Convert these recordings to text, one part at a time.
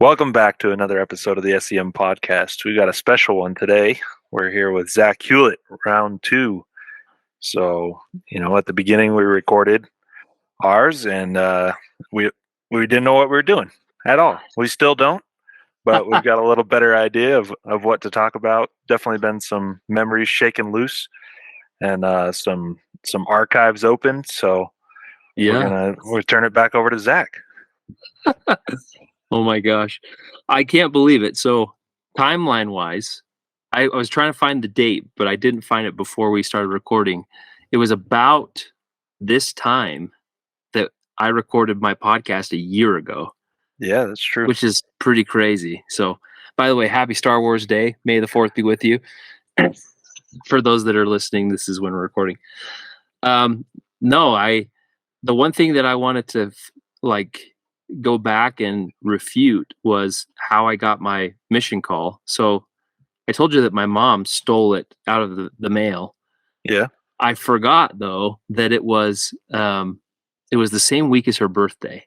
Welcome back to another episode of the S.E.M podcast. We got a special one today. We're here with Zack Hewlett, round two. So, at the beginning we recorded ours, and we didn't know what we were doing at all. We still don't, but we've got a little better idea of what to talk about. Definitely been some memories shaken loose, and some archives open. So we'll turn it back over to Zack. Oh my gosh. I can't believe it. So timeline wise, I was trying to find the date, but I didn't find it before we started recording. It was about this time that I recorded my podcast a year ago. Yeah, that's true. Which is pretty crazy. So, by the way, happy Star Wars Day. May the 4th be with you. For those that are listening, this is when we're recording. The one thing that I wanted to go back and refute was how I got my mission call. So I told you that my mom stole it out of the mail. Yeah. I forgot though that it was the same week as her birthday.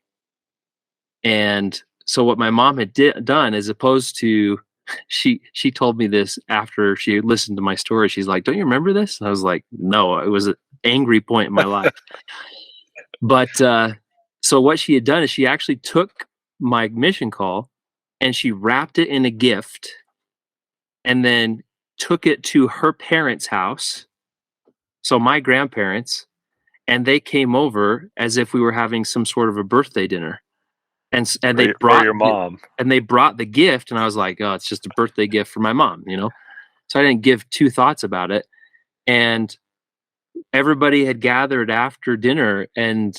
And so what my mom had done, as opposed to, she told me this after she listened to my story. She's like, "Don't you remember this?" And I was like, "No, it was an angry point in my life." But so what she had done is she actually took my mission call and she wrapped it in a gift and then took it to her parents' house. So my grandparents, and they came over as if we were having some sort of a birthday dinner. And they brought your mom. And they brought the gift, and I was like, "Oh, it's just a birthday gift for my mom," So I didn't give two thoughts about it. And everybody had gathered after dinner, and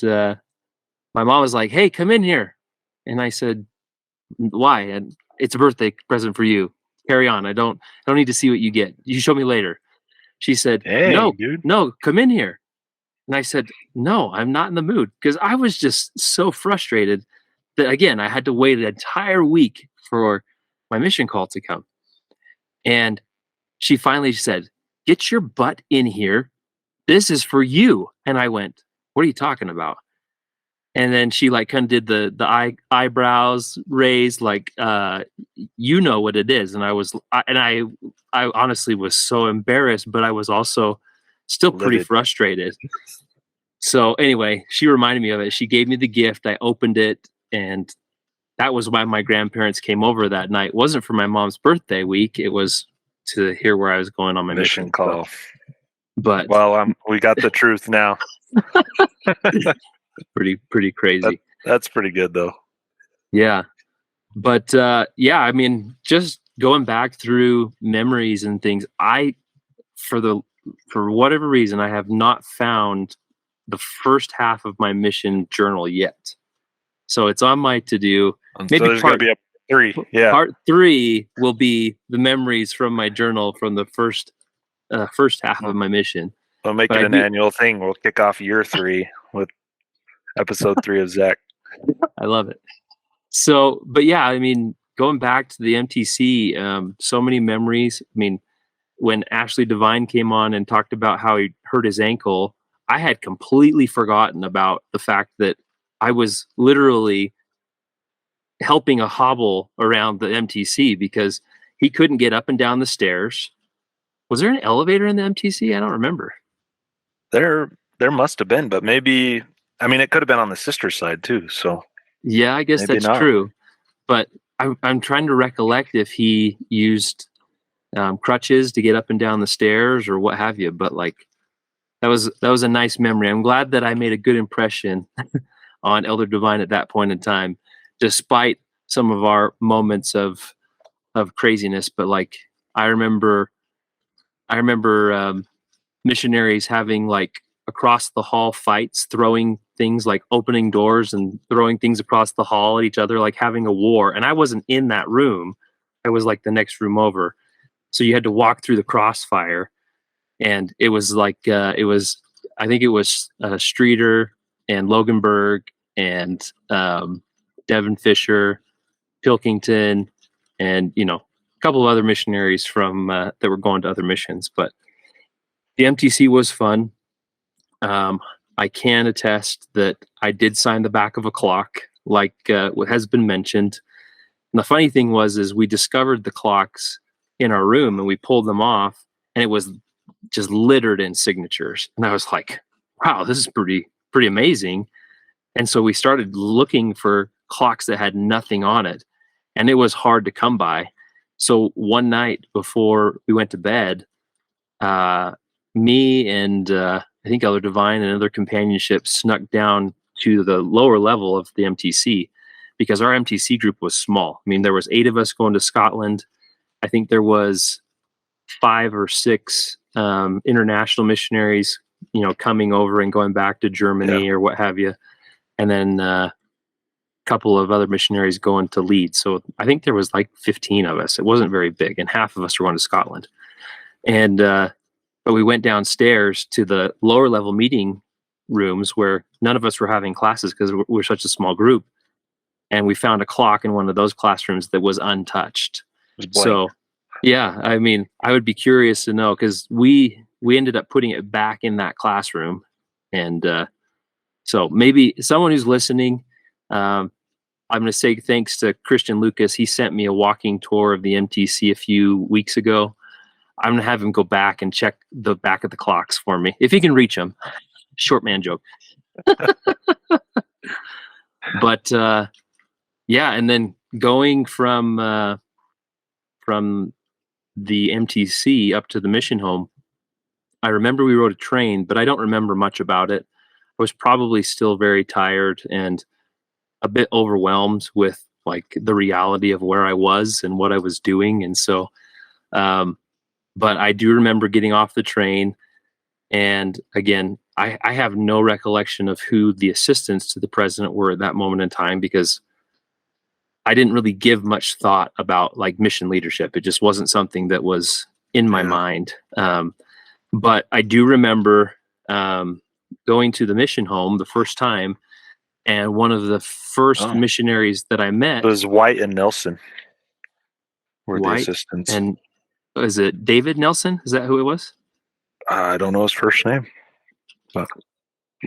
my mom was like, "Hey, come in here." And I said, "Why?" And "It's a birthday present for you. Carry on. I don't need to see what you get. You show me later." She said, "Hey, "No, dude. No, come in here." And I said, "No, I'm not in the mood," because I was just so frustrated that, again, I had to wait an entire week for my mission call to come. And she finally said, "Get your butt in here. This is for you." And I went, "What are you talking about?" And then she kind of did the eyebrows raised, you know what it is. And I honestly was so embarrassed, but I was also still pretty frustrated. So anyway, she reminded me of it. She gave me the gift. I opened it, and that was why my grandparents came over that night. It wasn't for my mom's birthday week. It was to hear where I was going on my mission call. But we got the truth now. Pretty crazy. That's pretty good though. Yeah. But I mean, just going back through memories and things, for whatever reason, I have not found the first half of my mission journal yet. So it's on my to-do. Maybe so there's going to be a 3. Yeah. Part 3 will be the memories from my journal from the first half of my mission. We'll make it an annual thing. We'll kick off year 3 with episode 3 of Zack. I love it. So, but yeah, I mean, going back to the MTC, so many memories. I mean, when Ashley Devine came on and talked about how he hurt his ankle, I had completely forgotten about the fact that I was literally helping a hobble around the MTC because he couldn't get up and down the stairs. Was there an elevator in the MTC? I don't remember. There must have been, but maybe, I mean, it could have been on the sister side too. So yeah, I guess that's true. But I'm trying to recollect if he used crutches to get up and down the stairs or what have you. But that was a nice memory. I'm glad that I made a good impression on Elder Devine at that point in time, despite some of our moments of craziness. But I remember missionaries having across the hall fights, throwing things, opening doors and throwing things across the hall at each other, having a war. And I wasn't in that room. I was the next room over. So you had to walk through the crossfire. And it was I think it was Streeter and Loganberg and Devin Fisher, Pilkington, and, a couple of other missionaries from that were going to other missions. But the MTC was fun. I can attest that I did sign the back of a clock, what has been mentioned. And the funny thing is we discovered the clocks in our room and we pulled them off, and it was just littered in signatures. And I was like, wow, this is pretty amazing. And so we started looking for clocks that had nothing on it, and it was hard to come by. So one night before we went to bed, me and I think Elder Divine and other companionship snuck down to the lower level of the MTC, because our MTC group was small. I mean, there was 8 of us going to Scotland. I think there was 5 or 6 international missionaries, coming over and going back to Germany or what have you. And then a couple of other missionaries going to Leeds. So I think there was like 15 of us. It wasn't very big, and half of us were going to Scotland. And but we went downstairs to the lower level meeting rooms where none of us were having classes because we're such a small group. And we found a clock in one of those classrooms that was untouched. So, yeah, I mean, I would be curious to know, because we ended up putting it back in that classroom. And so maybe someone who's listening, I'm going to say thanks to Christian Lucas. He sent me a walking tour of the MTC a few weeks ago. I'm going to have him go back and check the back of the clocks for me, if he can reach them. Short man joke. But yeah, and then going from the MTC up to the mission home, I remember we rode a train, but I don't remember much about it. I was probably still very tired and a bit overwhelmed with like the reality of where I was and what I was doing. And so, but I do remember getting off the train. And again, I have no recollection of who the assistants to the president were at that moment in time, because I didn't really give much thought about like mission leadership. It just wasn't something that was in my mind. But I do remember going to the mission home the first time, and one of the first missionaries that I met was White and Nelson were the White assistants. And is it David Nelson? Is that who it was? I don't know his first name. But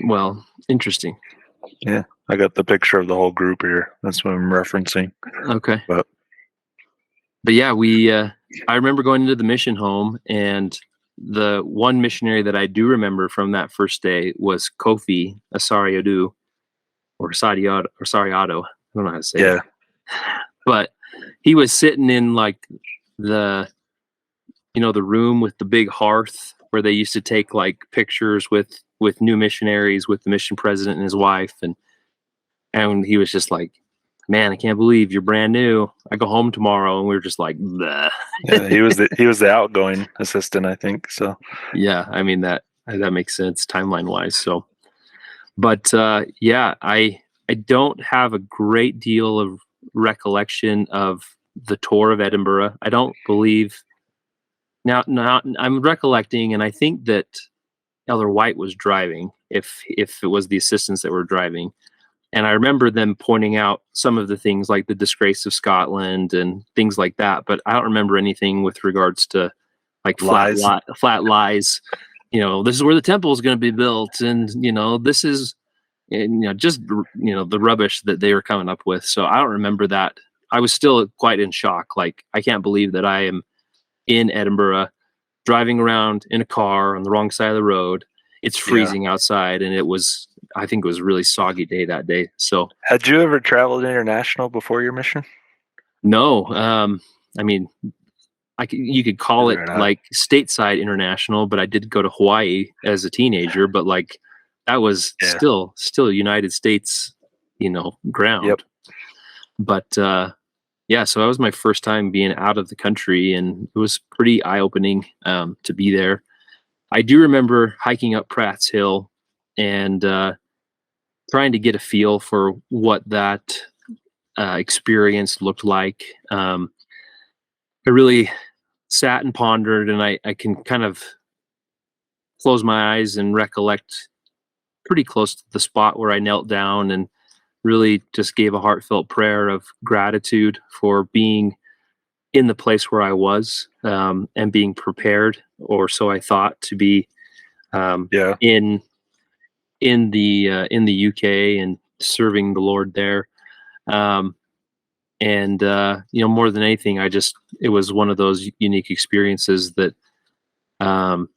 well, interesting. Yeah, I got the picture of the whole group here. That's what I'm referencing. Okay. But yeah, I remember going into the mission home, and the one missionary that I do remember from that first day was Kofi Asariado, or Sadiado, or Sariado. I don't know how to say it. But he was sitting in like the room with the big hearth where they used to take like pictures with new missionaries, with the mission president and his wife. And he was just like, man, I can't believe you're brand new. I go home tomorrow. And we were just like, bleh. Yeah, he was the outgoing assistant, I think. So yeah, I mean, that makes sense timeline wise. So, but yeah, I don't have a great deal of recollection of the tour of Edinburgh. I don't believe now I'm recollecting, and I think that Elder White was driving, if it was the assistants that were driving. And I remember them pointing out some of the things like the disgrace of Scotland and things like that, but I don't remember anything with regards to like flat lies. This is where the temple is going to be built, and this is, just the rubbish that they were coming up with. So I don't remember that. I was still quite in shock. Like, I can't believe that I am in Edinburgh, driving around in a car on the wrong side of the road. It's freezing outside, and I think it was a really soggy day that day. So, had you ever traveled international before your mission? No. I mean, you could call it like stateside international, but I did go to Hawaii as a teenager, but like that was still United States, ground. Yep. But yeah, so that was my first time being out of the country, and it was pretty eye-opening to be there. I do remember hiking up Pratt's Hill and trying to get a feel for what that experience looked like. I really sat and pondered, and I can kind of close my eyes and recollect pretty close to the spot where I knelt down and really just gave a heartfelt prayer of gratitude for being in the place where I was, and being prepared, or so I thought, to be in the UK and serving the Lord there. And more than anything, it was one of those unique experiences that um,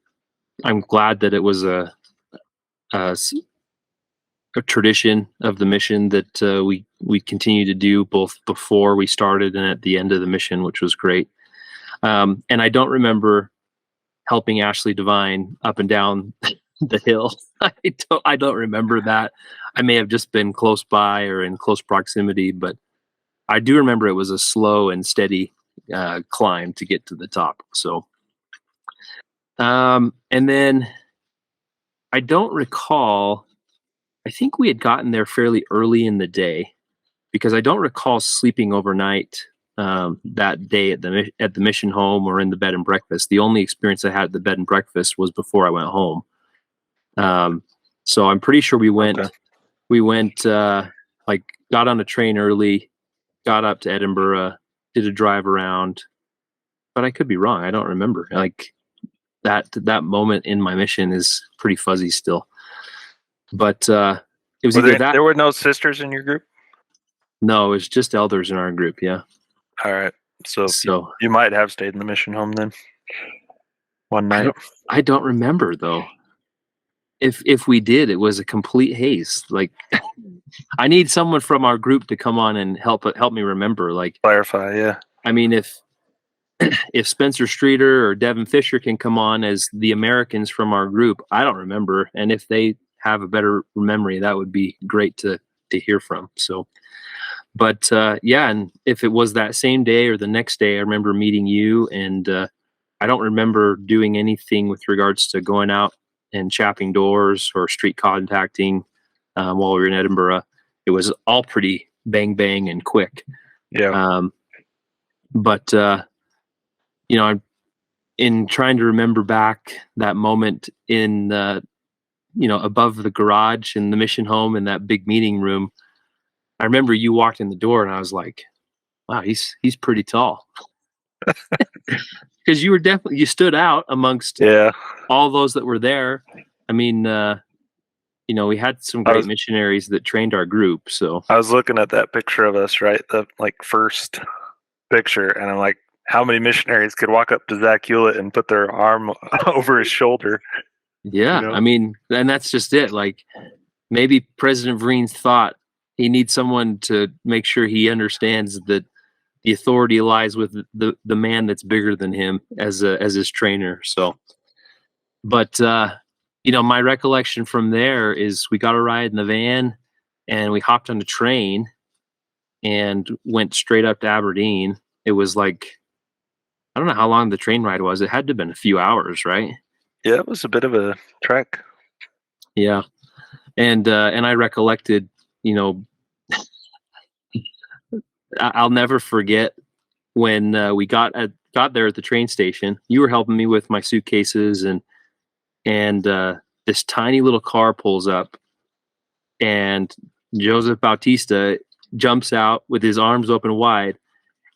I'm glad that it was a a tradition of the mission that we continue to do both before we started and at the end of the mission, which was great. And I don't remember helping Ashley Devine up and down the hill. I don't remember that. I may have just been close by or in close proximity, but I do remember it was a slow and steady climb to get to the top. So, and then I don't recall. I think we had gotten there fairly early in the day because I don't recall sleeping overnight that day at the mission home or in the bed and breakfast. The only experience I had at the bed and breakfast was before I went home. Um, so I'm pretty sure we Okay. went like got on a train early, got up to Edinburgh, did a drive around, but I could be wrong. I don't remember. Like that moment in my mission is pretty fuzzy still. But it was either that. There were no sisters in your group? No, it was just elders in our group. Yeah. All right. So, So you might have stayed in the mission home then one night. I don't remember though. If we did, it was a complete haze. Like I need someone from our group to come on and help me remember. Like Clarify, yeah. I mean, if Spencer Streeter or Devin Fisher can come on as the Americans from our group, I don't remember. And if they have a better memory, that would be great to hear from. So, but yeah, and if it was that same day or the next day, I remember meeting you, and I don't remember doing anything with regards to going out and chapping doors or street contacting while we were in Edinburgh. It was all pretty bang bang and quick. Yeah. But I'm in trying to remember back that moment in above the garage in the mission home in that big meeting room. I remember you walked in the door and I was like, wow, he's pretty tall. Because you stood out amongst Yeah. all those that were there. I mean, we had some great missionaries that trained our group. So I was looking at that picture of us, right? The first picture, and I'm like, how many missionaries could walk up to Zack Hewlett and put their arm over his shoulder? yeah, I mean, and that's just it. Like maybe President Vereen's thought he needs someone to make sure he understands that the authority lies with the man that's bigger than him as his trainer. So, but my recollection from there is we got a ride in the van and we hopped on the train and went straight up to Aberdeen. It was like, I don't know how long the train ride was. It had to have been a few hours, right? Yeah, it was a bit of a trek. Yeah. And I recollected, I'll never forget when we got there at the train station. You were helping me with my suitcases, and this tiny little car pulls up, and Joseph Bautista jumps out with his arms open wide,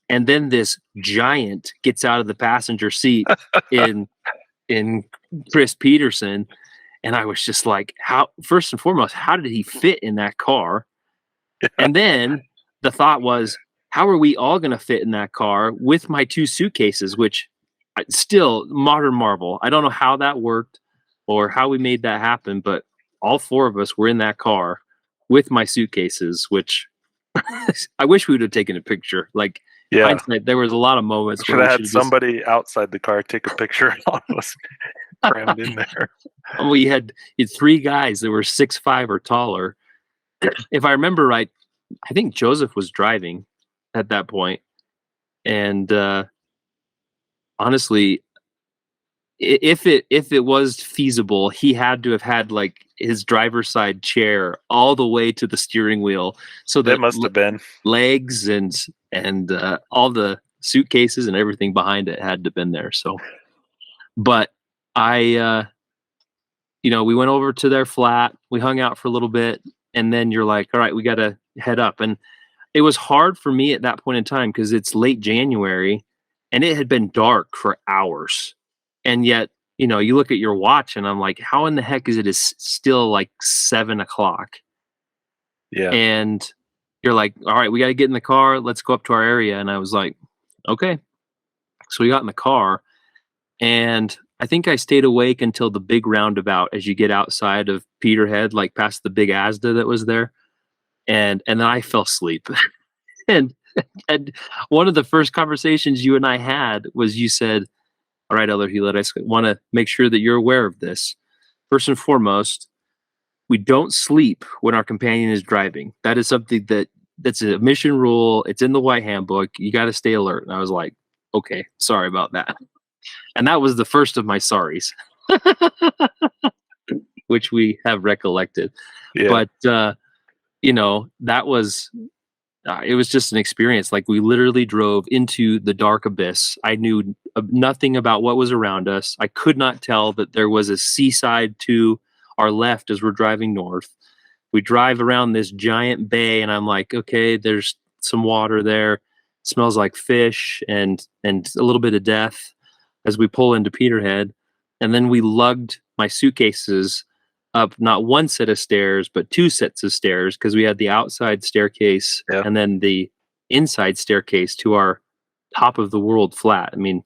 and then this giant gets out of the passenger seat in Chris Peterson, and I was just like, how? First and foremost, how did he fit in that car? And then the thought was, how are we all going to fit in that car with my two suitcases, which still modern marvel. I don't know how that worked or how we made that happen, but all four of us were in that car with my suitcases, which I wish we would have taken a picture. Like, Yeah. hindsight, there was a lot of moments Should have had somebody outside the car take a picture of us crammed in there. We had three guys that were 6'5" or taller. If I remember right, I think Joseph was driving at that point. And honestly, if it was feasible, he had to have had like his driver's side chair all the way to the steering wheel, so that must have been legs and all the suitcases and everything behind it had to have been there. So, but I, we went over to their flat, we hung out for a little bit, and then you're like, all right, we got to head up. And it was hard for me at that point in time because it's late January and it had been dark for hours. And yet, you look at your watch and I'm like, how in the heck is it still like 7 o'clock? Yeah. And, you're like, all right, we got to get in the car. Let's go up to our area. And I was like, okay. So we got in the car, and I think I stayed awake until the big roundabout as you get outside of Peterhead, like past the big Asda that was there. And then I fell asleep. and and one of the first conversations you and I had was, you said, all right, Elder Hewlett, I want to make sure that you're aware of this. First and foremost, we don't sleep when our companion is driving. That is something that's a mission rule. It's in the White Handbook. You got to stay alert. And I was like, okay, sorry about that. And that was the first of my sorries, which we have recollected. Yeah. But that was it was just an experience. Like, we literally drove into the dark abyss. I knew nothing about what was around us. I could not tell that there was a seaside to our left as we're driving north. We drive around this giant bay, and I'm like, okay, there's some water there. It smells like fish and a little bit of death as we pull into Peterhead. And then we lugged my suitcases up not one set of stairs, but two sets of stairs, because we had the outside staircase and then the inside staircase to our top of the world flat. I mean,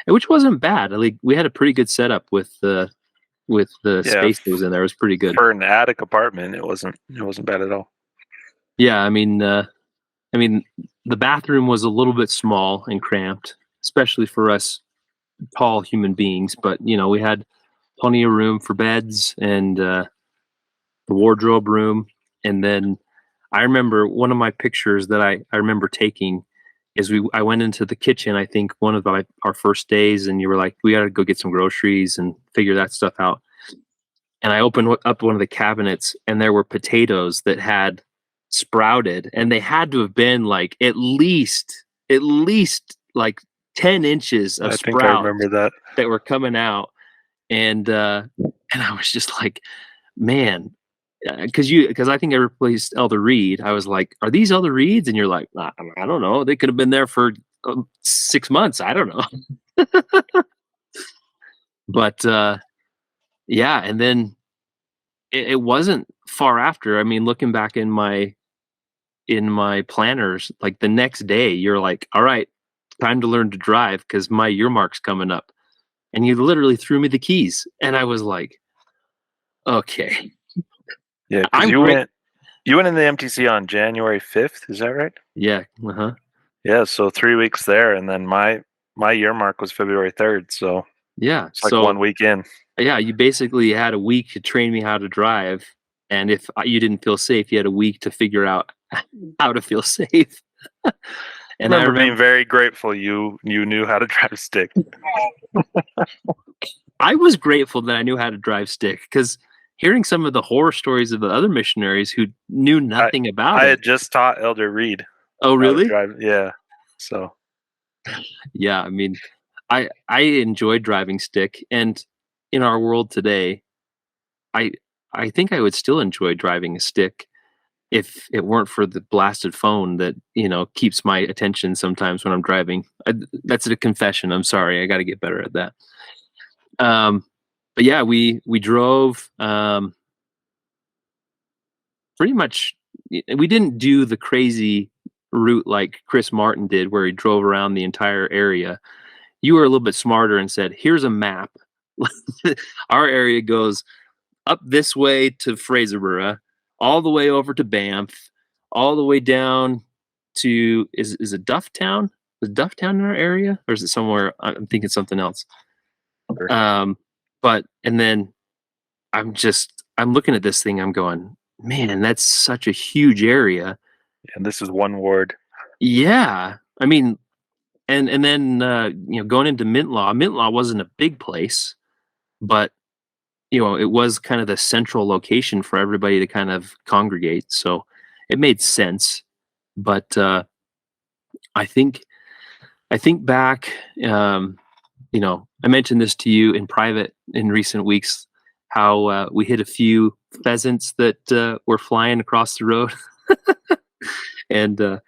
which wasn't bad. Like, we had a pretty good setup with the space that was in there. It was pretty good for an attic apartment. It wasn't bad at all. Yeah, I mean, the bathroom was a little bit small and cramped, especially for us tall human beings. But we had plenty of room for beds and the wardrobe room. And then I remember one of my pictures that I remember taking is I went into the kitchen, I think one of our first days, and you were like, we got to go get some groceries and figure that stuff out. And I opened up one of the cabinets, and there were potatoes that had sprouted, and they had to have been like at least like 10 inches of I think I remember that were coming out. And I was just like, man, because I think I replaced Elder Reed. I was like, are these Elder Reeds? And you're like, I don't know. They could have been there for 6 months. I don't know. But yeah, and then it wasn't far after. I mean, looking back in my planners, like the next day, you're like, all right, time to learn to drive because my year mark's coming up. And you literally threw me the keys, and I was like, okay. Yeah, because you went in the MTC on January 5th. Is that right? Yeah. Yeah, so 3 weeks there, and then my year mark was February 3rd. So yeah, it's like 1 week in. Yeah, you basically had a week to train me how to drive, and if you didn't feel safe, you had a week to figure out how to feel safe. And I remember being very grateful you knew how to drive stick. I was grateful that I knew how to drive stick, because hearing some of the horror stories of the other missionaries who knew nothing about it. I had just taught Elder Reed. Oh, really? Yeah. So. Yeah, I mean, I enjoyed driving stick, and in our world today, I think I would still enjoy driving a stick if it weren't for the blasted phone that keeps my attention sometimes when I'm driving. That's a confession. I'm sorry. I got to get better at that. But yeah, we drove. Pretty much, we didn't do the crazy route like Chris Martin did, where he drove around the entire area. You were a little bit smarter and said, "Here's a map. Our area goes up this way to Fraserburgh, all the way over to Banff, all the way down to is it Dufftown? Is Dufftown in our area, or is it somewhere? I'm thinking something else. But and then I'm looking at this thing. I'm going, man, that's such a huge area. And this is one ward. Yeah, I mean, and then going into Mintlaw. Mintlaw wasn't a big place, but it was kind of the central location for everybody to kind of congregate. So it made sense. But I think back, I mentioned this to you in private in recent weeks, how we hit a few pheasants that were flying across the road. And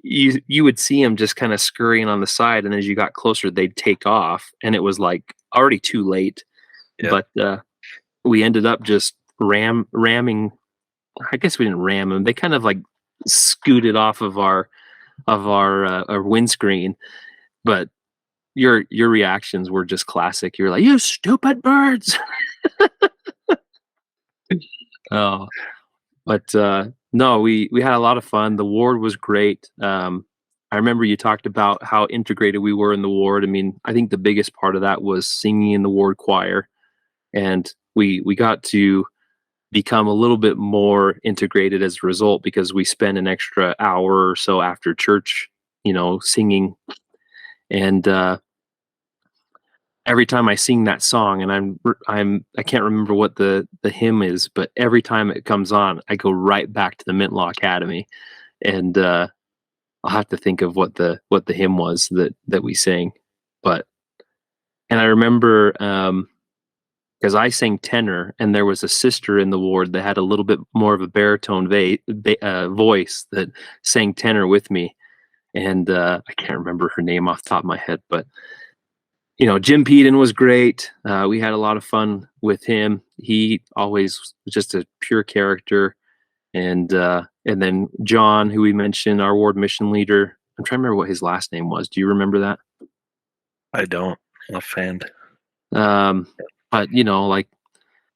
you would see them just kind of scurrying on the side, and as you got closer, they'd take off, and it was like already too late. Yeah. But we ended up just ramming. I guess we didn't ram them. They kind of like scooted off of our windscreen. But your reactions were just classic. You're like, "You stupid birds!" Oh, but no, we had a lot of fun. The ward was great. I remember you talked about how integrated we were in the ward. I mean, I think the biggest part of that was singing in the ward choir, and we got to become a little bit more integrated as a result because we spent an extra hour or so after church, singing. And every time I sing that song, and I can't remember what the hymn is, but every time it comes on, I go right back to the Mintlaw Academy, and I'll have to think of what the hymn was that we sang. But and I remember because I sang tenor, and there was a sister in the ward that had a little bit more of a baritone voice that sang tenor with me, and I can't remember her name off the top of my head, but Jim Peden was great. We had a lot of fun with him. He always was just a pure character. And then John, who we mentioned, our ward mission leader. I'm trying to remember what his last name was. Do you remember that? I don't offhand. But like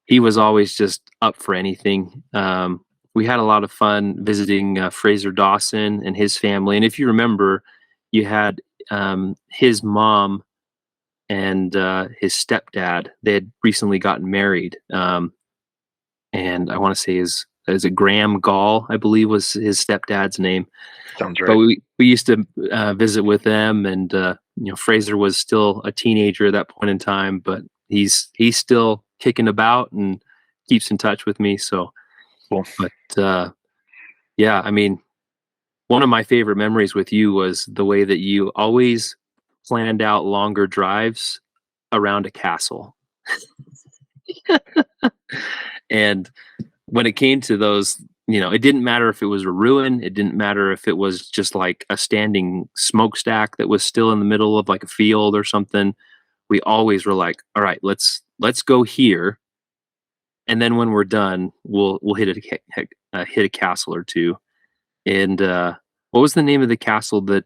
he was always just up for anything. We had a lot of fun visiting Fraser Dawson and his family. And if you remember, you had his mom and his stepdad. They had recently gotten married, and I want to say is it Graham Gall, I believe was his stepdad's name. Sounds right. But we used to visit with them, and Fraser was still a teenager at that point in time, but he's still kicking about and keeps in touch with me. So, Cool. But yeah, I mean, one of my favorite memories with you was the way that you always planned out longer drives around a castle. And when it came to those, it didn't matter if it was a ruin. It didn't matter if it was just like a standing smokestack that was still in the middle of like a field or something. We always were like, all right, let's go here. And then when we're done, we'll hit a castle or two. And what was the name of the castle that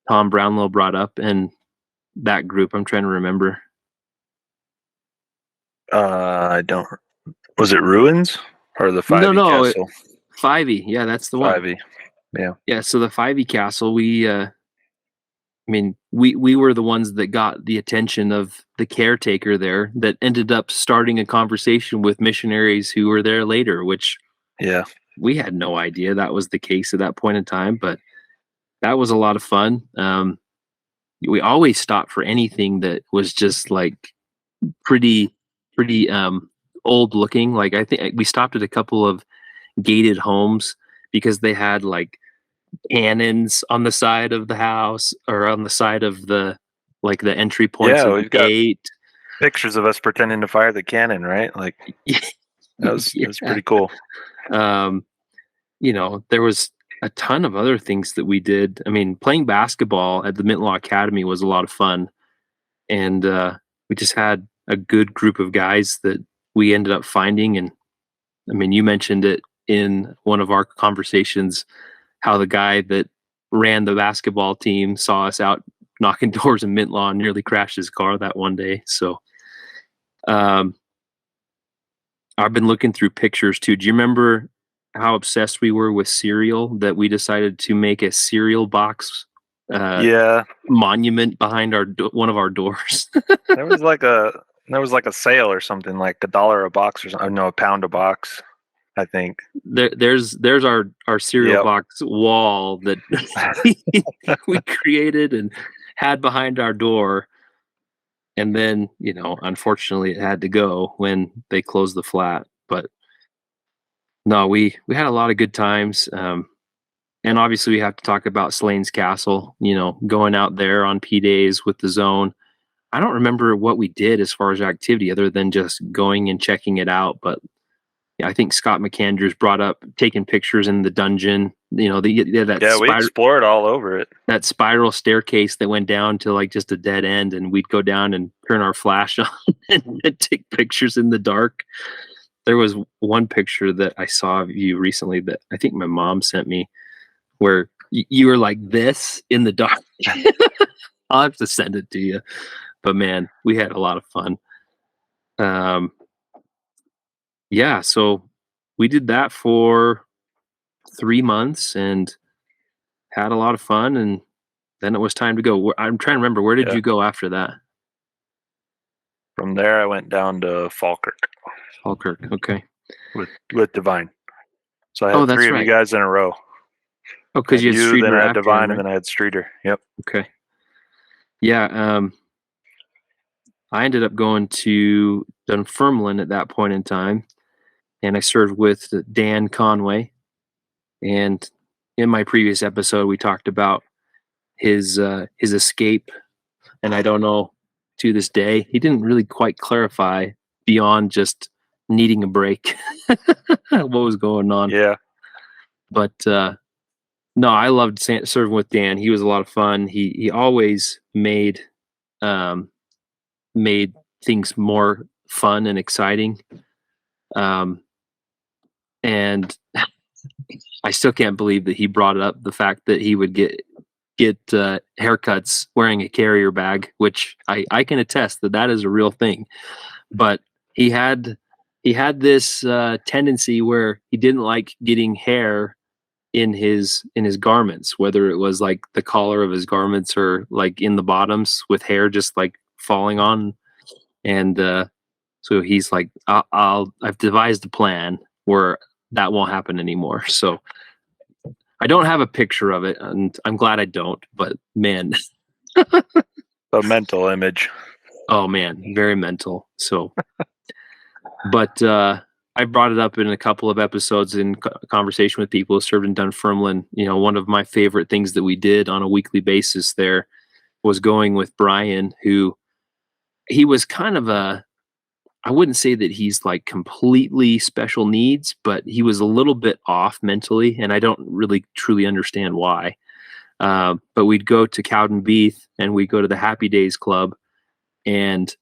Tom Brownlow brought up in that group? I'm trying to remember. I don't. Was it Ruins or the 5e No, Castle? 5e. Yeah, that's the one. 5e. Yeah. Yeah, so the 5e Castle, we were the ones that got the attention of the caretaker there that ended up starting a conversation with missionaries who were there later, which we had no idea that was the case at that point in time, but that was a lot of fun. We always stopped for anything that was just like pretty old looking. Like I think we stopped at a couple of gated homes because they had like cannons on the side of the house or on the side of the entry points of the gate. Pictures of us pretending to fire the cannon, right? Like that was pretty cool. There was a ton of other things that we did. I mean, playing basketball at the Mintlaw Academy was a lot of fun, and we just had a good group of guys that we ended up finding. And I mean, you mentioned it in one of our conversations, how the guy that ran the basketball team saw us out knocking doors in Mintlaw and nearly crashed his car that one day. So I've been looking through pictures too. Do you remember how obsessed we were with cereal that we decided to make a cereal box monument behind one of our doors? There was like a sale or something, like $1 a box or something. No, £1 a box, I think. There's our cereal box wall that we created and had behind our door. And then, unfortunately it had to go when they closed the flat. But no, we had a lot of good times. And obviously we have to talk about Slane's Castle, going out there on P days with the zone. I don't remember what we did as far as activity other than just going and checking it out. But I think Scott McAndrews brought up taking pictures in the dungeon. We explored all over it. That spiral staircase that went down to like just a dead end, and we'd go down and turn our flash on and take pictures in the dark. there was one picture that I saw of you recently that I think my mom sent me, where you were like this in the dark. I'll have to send it to you. But man, we had a lot of fun. Yeah, so we did that for 3 months and had a lot of fun, and then it was time to go. I'm trying to remember, where did Yeah. you go after that? From there, I went down to Falkirk Falkirk. Okay. with Divine. So I Oh, had that's three of you right. guys in a row. Oh, I because had you had you, then Streeter I had after him, Divine, and right? then I had Streeter. Yep. Okay. Yeah. I ended up going to Dunfermline at that point in time, and I served with Dan Conway. And in my previous episode, we talked about his escape, and I don't know, to this day he didn't really quite clarify beyond just needing a break what was going on. Yeah. But no, I loved serving with Dan. He was a lot of fun. He always um, made things more fun and exciting. Um, and I still can't believe that he brought up the fact that he would get haircuts wearing a carrier bag, which I can attest that that is a real thing. But he had this tendency where he didn't like getting hair in his garments, whether it was like the collar of his garments or like in the bottoms with hair just like falling on. And so he's like, I've devised a plan where that won't happen anymore. So I don't have a picture of it, and I'm glad I don't. But man, A mental image. oh man, very mental. So, but I brought it up in a couple of episodes in conversation with people who served in Dunfermline. You know, one of my favorite things that we did on a weekly basis there was going with Brian, who he was kind of a, I wouldn't say that he's like completely special needs, but he was a little bit off mentally, and I don't really truly understand why. But we'd go to Cowdenbeath and we'd go to the Happy Days Club, and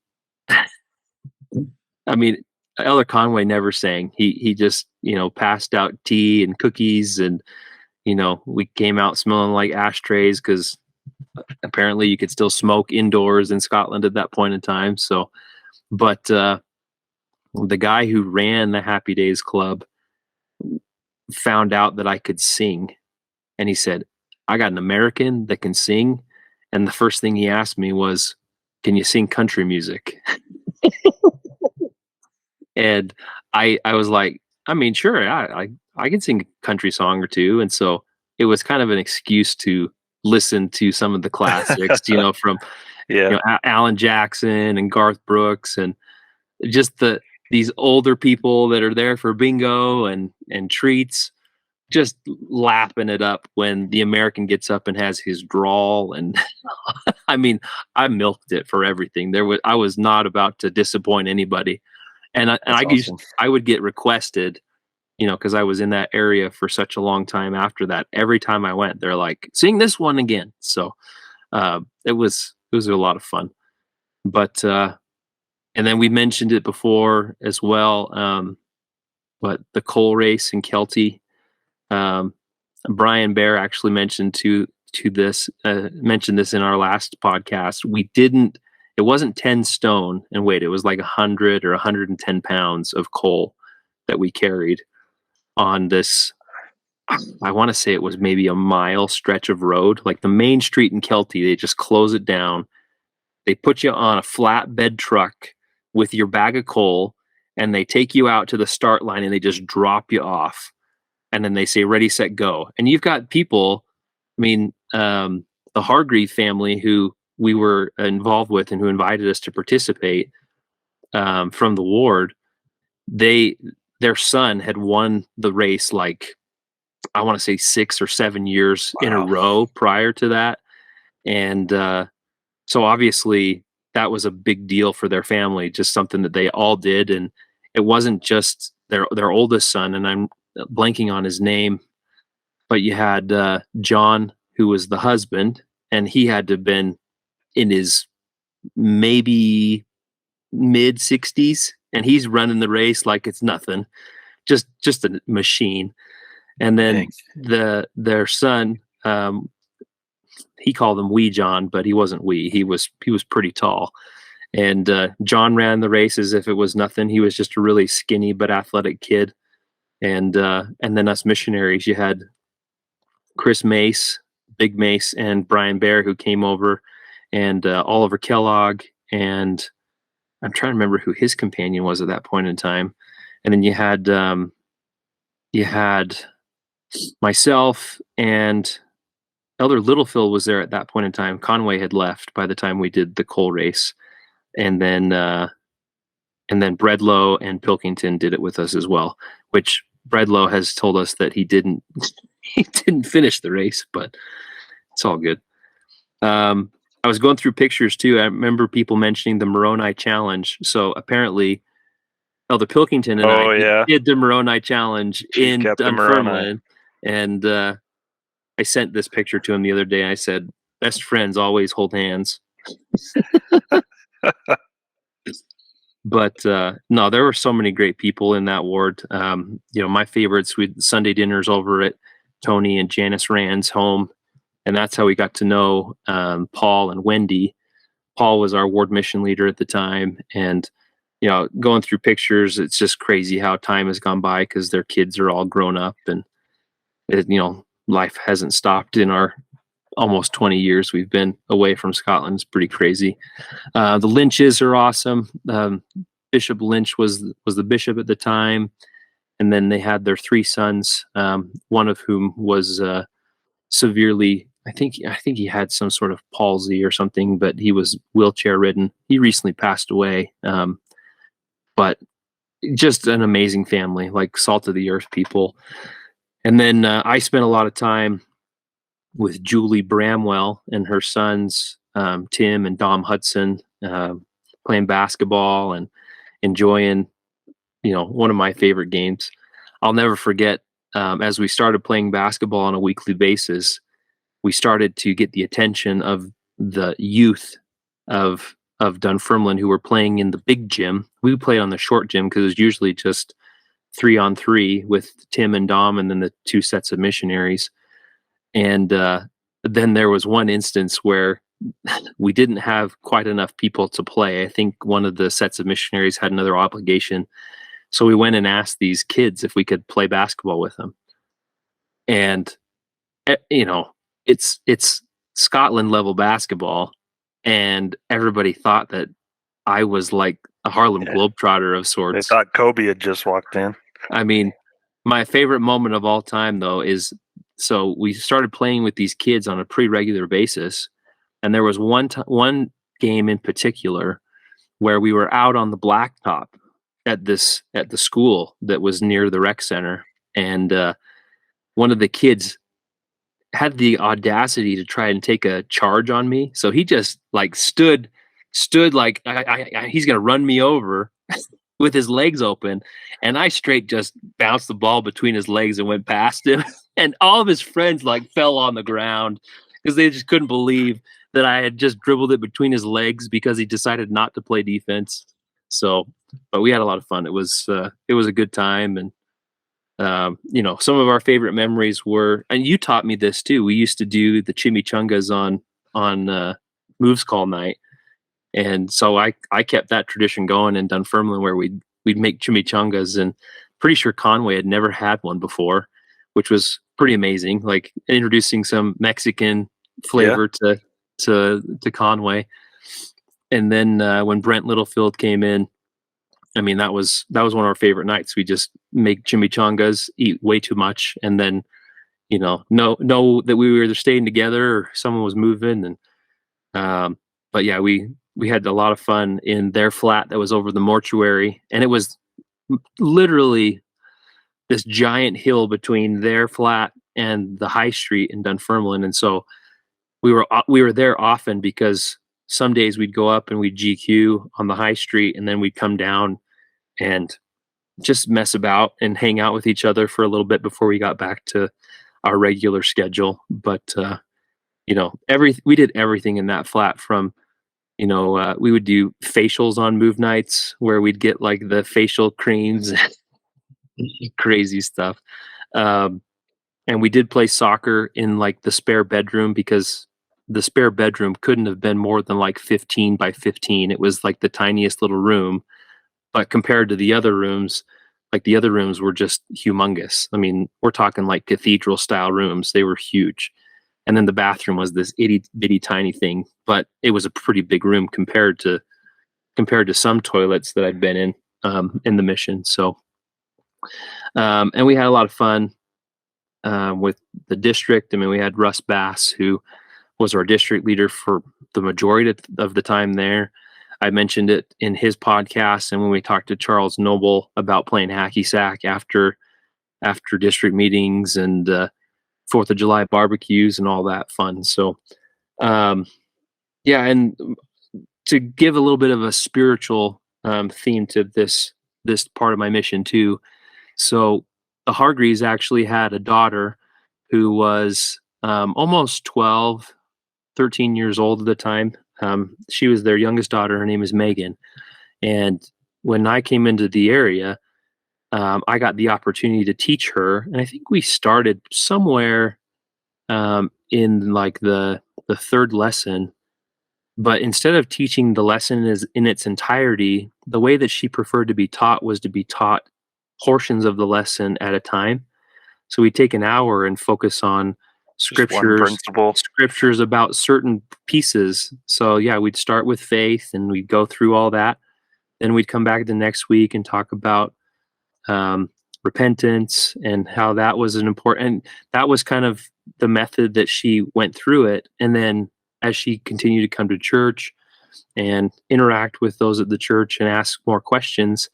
I mean, Elder Conway never sang. He just, passed out tea and cookies, and we came out smelling like ashtrays because apparently you could still smoke indoors in Scotland at that point in time. So, but the guy who ran the Happy Days Club found out that I could sing, and he said, "I got an American that can sing," and the first thing he asked me was, "Can you sing country music?" And I was like, I mean, sure, I can sing a country song or two. And so it was kind of an excuse to listen to some of the classics, from Yeah. Alan Jackson and Garth Brooks, and just these older people that are there for bingo and treats, just lapping it up when the American gets up and has his drawl. And I mean, I milked it for everything. I was not about to disappoint anybody. And That's awesome. I would get requested, because I was in that area for such a long time after that. Every time I went, they're like, "Sing this one again." So it was a lot of fun. But and then we mentioned it before as well. But the coal race in Kelty, um, Brian Bear actually mentioned this in our last podcast. We didn't. It wasn't 10 stone and weight. It was like 100 or 110 pounds of coal that we carried on this. I want to say it was maybe a mile stretch of road, like the main street in Kelty. They just close it down. They put you on a flatbed truck with your bag of coal, and they take you out to the start line and they just drop you off. And then they say, "Ready, set, go." And you've got people, I mean, the Hargreave family who we were involved with and who invited us to participate, from the ward. Their son had won the race, like, I want to say 6 or 7 years in a Wow. row prior to that. And so obviously that was a big deal for their family, just something that they all did. And it wasn't just their oldest son, and I'm blanking on his name, but you had John, who was the husband, and he had to have been in his maybe mid 60s, and he's running the race like it's nothing, just a machine. And then Dang. their son, he called him Wee John, but he wasn't wee. He was pretty tall. And John ran the race as if it was nothing. He was just a really skinny but athletic kid. And then us missionaries, you had Chris Mace, Big Mace, and Brian Bear, who came over, and Oliver Kellogg, and I'm trying to remember who his companion was at that point in time. And then you had myself, and Elder Littlefield was there at that point in time. Conway had left by the time we did the coal race, and then Bredlow and Pilkington did it with us as well. Which Bredlow has told us that he didn't finish the race, but it's all good. I was going through pictures too. I remember people mentioning the Moroni Challenge. So apparently, Elder Pilkington and I did the Moroni Challenge in Dunfermline, and I sent this picture to him the other day. I said, "Best friends always hold hands." But no, there were so many great people in that ward. My favorites, we Sunday dinners over at Tony and Janice Rand's home, and that's how we got to know Paul and Wendy. Paul was our ward mission leader at the time, and going through pictures, it's just crazy how time has gone by because their kids are all grown up, and life hasn't stopped in our almost 20 years we've been away from Scotland. It's pretty crazy. The Lynches are awesome. Bishop Lynch was the bishop at the time, and then they had their three sons, one of whom was severely, I think he had some sort of palsy or something, but he was wheelchair ridden. He recently passed away, but just an amazing family, like salt of the earth people. And then I spent a lot of time with Julie Bramwell and her sons, Tim and Dom Hudson, playing basketball and enjoying, one of my favorite games. I'll never forget, as we started playing basketball on a weekly basis, we started to get the attention of the youth of Dunfermline who were playing in the big gym. We played on the short gym because it was usually just 3-on-3 with Tim and Dom and then the two sets of missionaries. And then there was one instance where we didn't have quite enough people to play. I think one of the sets of missionaries had another obligation. So we went and asked these kids if we could play basketball with them. And, it's Scotland level basketball. And everybody thought that I was like a Harlem Globetrotter of sorts. They thought Kobe had just walked in. I mean, my favorite moment of all time, though, is so we started playing with these kids on a pretty regular basis. And there was one game in particular where we were out on the blacktop at the school that was near the rec center. And one of the kids had the audacity to try and take a charge on me. So he just like stood like he's going to run me over with his legs open. And I straight just bounced the ball between his legs and went past him. And all of his friends like fell on the ground because they just couldn't believe that I had just dribbled it between his legs because he decided not to play defense. So, but we had a lot of fun. It was a good time. And, some of our favorite memories were, and you taught me this too. We used to do the chimichangas on Moves Call night. And so I kept that tradition going in Dunfermline where we'd make chimichangas, and pretty sure Conway had never had one before, which was pretty amazing. Like introducing some Mexican flavor to Conway. And then when Brent Littlefield came in, I mean, that was one of our favorite nights. We just make chimichangas, eat way too much, and then, know that we were either staying together or someone was moving. And but yeah, we had a lot of fun in their flat that was over the mortuary, and it was literally this giant hill between their flat and the high street in Dunfermline. And so we were there often because some days we'd go up and we'd GQ on the high street, and then we'd come down and just mess about and hang out with each other for a little bit before we got back to our regular schedule. But we did everything in that flat, from We would do facials on move nights where we'd get like the facial creams, crazy stuff. Um, and we did play soccer in like the spare bedroom because the spare bedroom couldn't have been more than like 15 by 15. It was like the tiniest little room, but compared to the other rooms, like the other rooms were just humongous. I mean, we're talking like cathedral style rooms. They were huge. And then the bathroom was this itty bitty tiny thing, but it was a pretty big room compared to some toilets that I've been in the mission. So, and we had a lot of fun with the district. I mean, we had Russ Bass, who was our district leader for the majority of the time there. I mentioned it in his podcast, and when we talked to Charles Noble about playing hacky sack after district meetings and Fourth of July barbecues and all that fun. So, um, yeah, and to give a little bit of a spiritual theme to this part of my mission too. So the Hargreaves actually had a daughter who was almost 12, 13 years old at the time. She was their youngest daughter. Her name is Megan. And when I came into the area, I got the opportunity to teach her. And I think we started somewhere in like the third lesson. But instead of teaching the lesson in its entirety, the way that she preferred to be taught was to be taught portions of the lesson at a time. So we take an hour and focus on Just one principle. scriptures about certain pieces. So yeah, we'd start with faith and we'd go through all that. Then we'd come back the next week and talk about repentance and how that was an important. And that was kind of the method that she went through it. And then as she continued to come to church and interact with those at the church and ask more questions,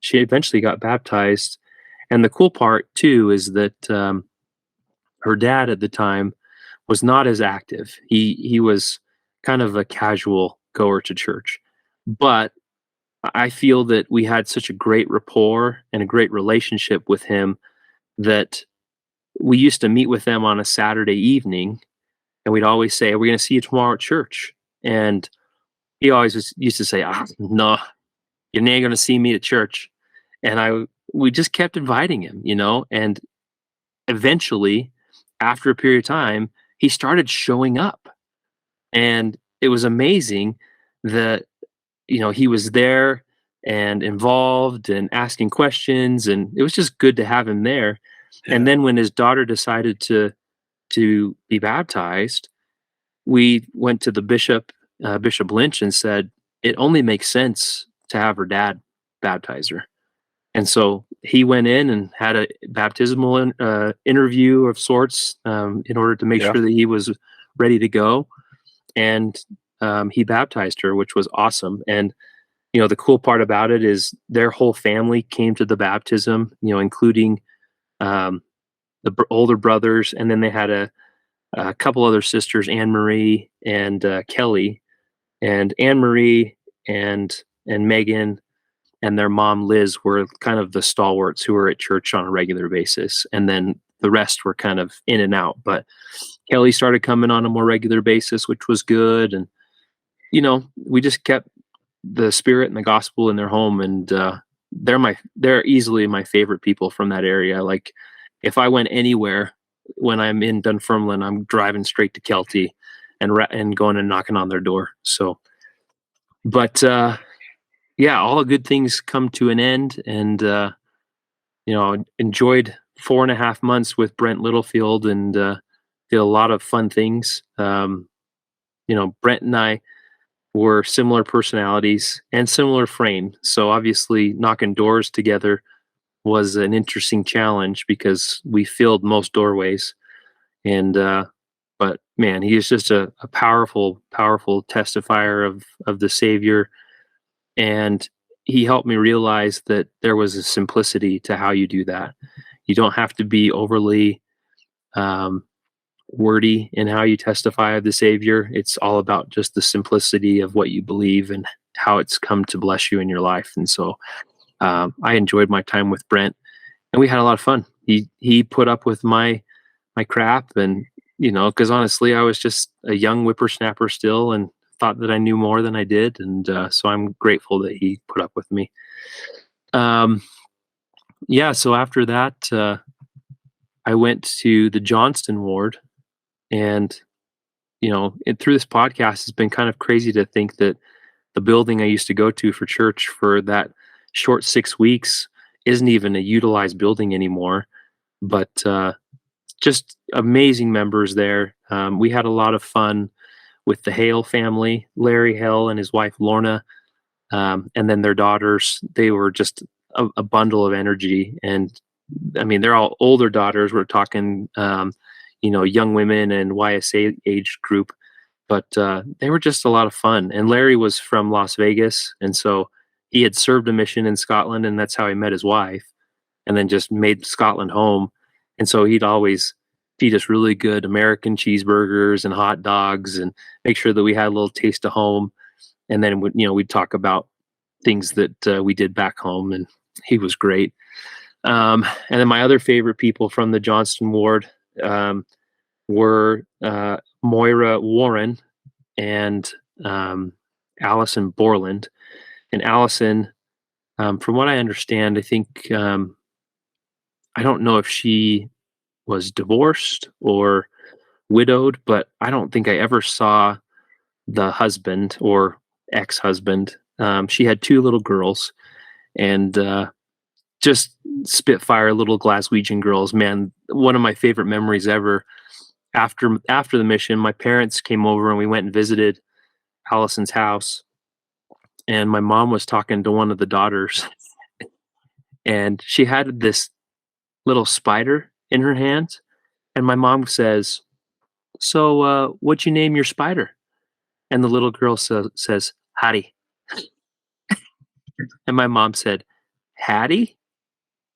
she eventually got baptized. And the cool part too is that her dad at the time was not as active. He was kind of a casual goer to church, but I feel that we had such a great rapport and a great relationship with him that we used to meet with them on a Saturday evening, and we'd always say, "We're going to see you tomorrow at church." And he always used to say, "No, you're not going to see me at church." And we just kept inviting him, and eventually, after a period of time, he started showing up. And it was amazing that, he was there and involved and asking questions. And it was just good to have him there. Yeah. And then when his daughter decided to be baptized, we went to the bishop, Bishop Lynch, and said, it only makes sense to have her dad baptize her. And so he went in and had a baptismal interview of sorts in order to make sure that he was ready to go. And he baptized her, which was awesome. And, the cool part about it is their whole family came to the baptism, including the older brothers. And then they had a couple other sisters, Anne Marie and Kelly. And Anne Marie and Megan and their mom Liz were kind of the stalwarts who were at church on a regular basis, and then the rest were kind of in and out. But Kelly started coming on a more regular basis, which was good. And we just kept the spirit and the gospel in their home, and they're easily my favorite people from that area. Like if I went anywhere when I'm in Dunfermline, I'm driving straight to Kelty and going and knocking on their door. So, but yeah, all good things come to an end, and enjoyed 4.5 months with Brent Littlefield, and did a lot of fun things. Brent and I were similar personalities and similar frame, so obviously knocking doors together was an interesting challenge because we filled most doorways. And but man, he is just a powerful testifier of the Savior. And he helped me realize that there was a simplicity to how you do that. You don't have to be overly wordy in how you testify of the Savior. It's all about just the simplicity of what you believe and how it's come to bless you in your life. And so I enjoyed my time with Brent, and we had a lot of fun. He put up with my crap, and because honestly, I was just a young whippersnapper still, and thought that I knew more than I did, and so I'm grateful that he put up with me. Um, yeah, so after that, I went to the Johnston ward, and through this podcast, it's been kind of crazy to think that the building I used to go to for church for that short 6 weeks isn't even a utilized building anymore. But just amazing members there. We had a lot of fun with the Hale family, Larry Hale and his wife Lorna, and then their daughters. They were just a bundle of energy, and I mean, they're all older daughters. We're talking, young women and YSA age group, but they were just a lot of fun. And Larry was from Las Vegas, and so he had served a mission in Scotland, and that's how he met his wife, and then just made Scotland home. And so he'd always feed us really good American cheeseburgers and hot dogs, and make sure that we had a little taste of home. And then we'd talk about things that we did back home, and he was great. And then my other favorite people from the Johnston ward were Moira Warren and Allison Borland. And Allison, from what I understand, I think I don't know if she was divorced or widowed, but I don't think I ever saw the husband or ex-husband. She had two little girls, and just spitfire little Glaswegian girls. Man, one of my favorite memories ever. After the mission, my parents came over and we went and visited Allison's house, and my mom was talking to one of the daughters, and she had this little spider in her hand, and my mom says, "So, what'd you name your spider?" And the little girl says, "Hattie." And my mom said, "Hattie?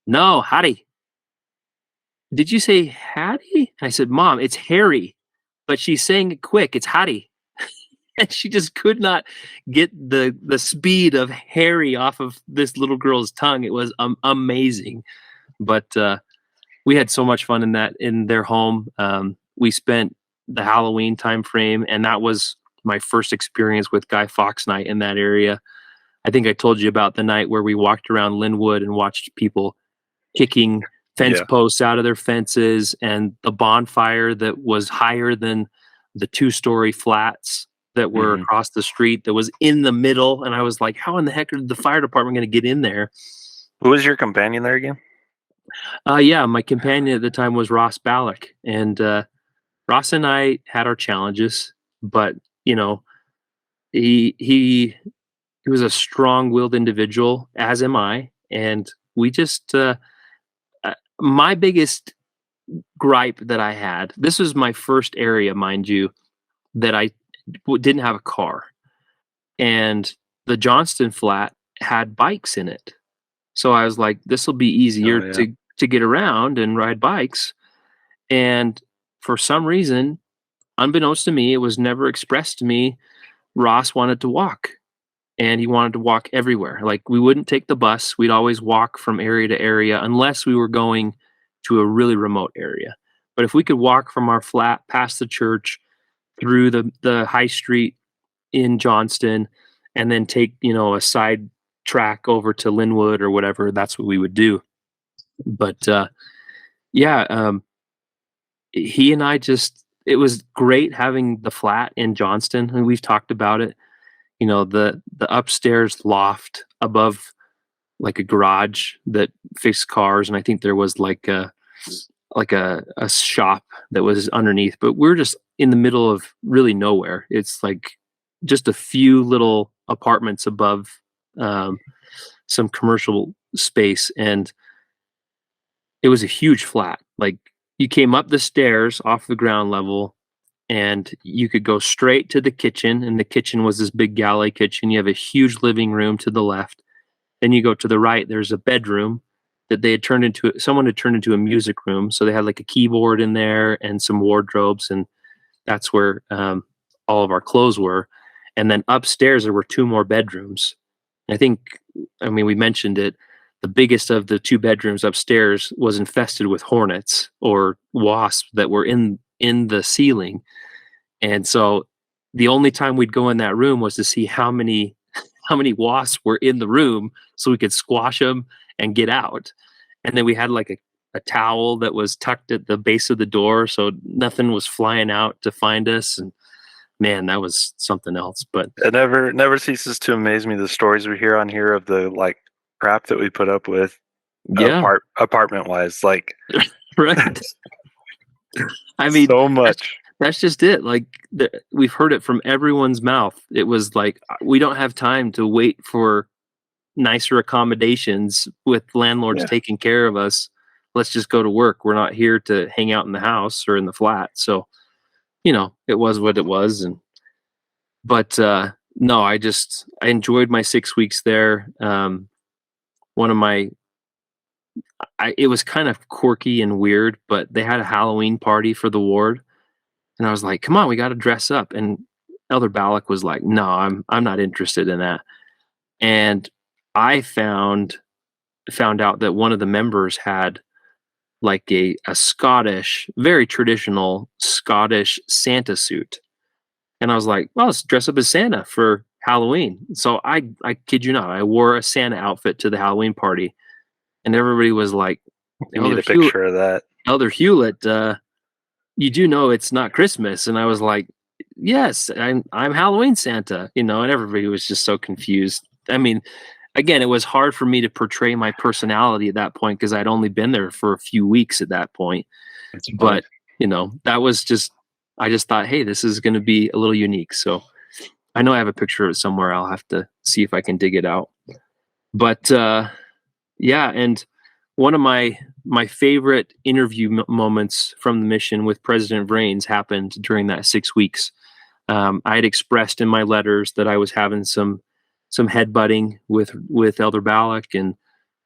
No, Hattie. Did you say Hattie?" I said, "Mom, it's Harry." But she's saying it quick. It's Hattie. And she just could not get the speed of Harry off of this little girl's tongue. It was amazing. But we had so much fun in their home. We spent the Halloween time frame, and that was my first experience with Guy Fawkes night in that area. I think I told you about the night where we walked around Linwood and watched people kicking fence posts out of their fences, and the bonfire that was higher than the 2-story flats that were across the street that was in the middle. And I was like, how in the heck are the fire department going to get in there? Who was your companion there again? Yeah, my companion at the time was Ross Ballack, and Ross and I had our challenges, but he was a strong-willed individual, as am I, and we just my biggest gripe that I had, this was my first area, mind you, that I didn't have a car, and the Johnston flat had bikes in it. So I was like, this will be easier to get around and ride bikes. And for some reason, unbeknownst to me, it was never expressed to me, Ross wanted to walk. And he wanted to walk everywhere. Like, we wouldn't take the bus. We'd always walk from area to area unless we were going to a really remote area. But if we could walk from our flat past the church through the high street in Johnston and then take, a side track over to Linwood or whatever, that's what we would do. But he and I it was great having the flat in Johnston, and we've talked about it. The upstairs loft above like a garage that fixed cars, and I think there was like a shop that was underneath, but we're just in the middle of really nowhere. It's like just a few little apartments above some commercial space, and it was a huge flat. Like, you came up the stairs off the ground level, and you could go straight to the kitchen, and the kitchen was this big galley kitchen. You have a huge living room to the left. Then you go to the right, there's a bedroom that someone had turned into a music room. So they had like a keyboard in there and some wardrobes, and that's where all of our clothes were. And then upstairs, there were 2 more bedrooms. We mentioned it. The biggest of the 2 bedrooms upstairs was infested with hornets or wasps that were in the ceiling. And so the only time we'd go in that room was to see how many how many wasps were in the room so we could squash them and get out. And then we had like a towel that was tucked at the base of the door so nothing was flying out to find us. And man, that was something else. But It never ceases to amaze me the stories we hear on here of the like crap that we put up with yeah, apartment wise. Like right. I mean, so that's much. that's just it. Like we've heard it from everyone's mouth. It was like we don't have time to wait for nicer accommodations with landlords Yeah. taking care of us. Let's just go to work. We're not here to hang out in the house or in the flat. So, it was what it was. And but no, I enjoyed my 6 weeks there. One of my it was kind of quirky and weird, but they had a Halloween party for the ward, and I was like, "Come on, we got to dress up." And Elder Ballack was like, "No, I'm not interested in that." And I found out that one of the members had like a Scottish, very traditional Scottish Santa suit. And I was like, well, let's dress up as Santa for Halloween. So I kid you not, I wore a Santa outfit to the Halloween party, and everybody was like, You need Elder a Hewlett, picture of that. Elder Hewlett, you do know it's not Christmas. And I was like, yes, I'm Halloween Santa, and everybody was just so confused. I mean, again, it was hard for me to portray my personality at that point because I'd only been there for a few weeks at that point. It's funny. But, that was I just thought, hey, this is going to be a little unique. So I know I have a picture of it somewhere. I'll have to see if I can dig it out. But yeah, and one of my favorite interview moments from the mission with President Vrains happened during that 6 weeks. I had expressed in my letters that I was having some headbutting with Elder Ballack, and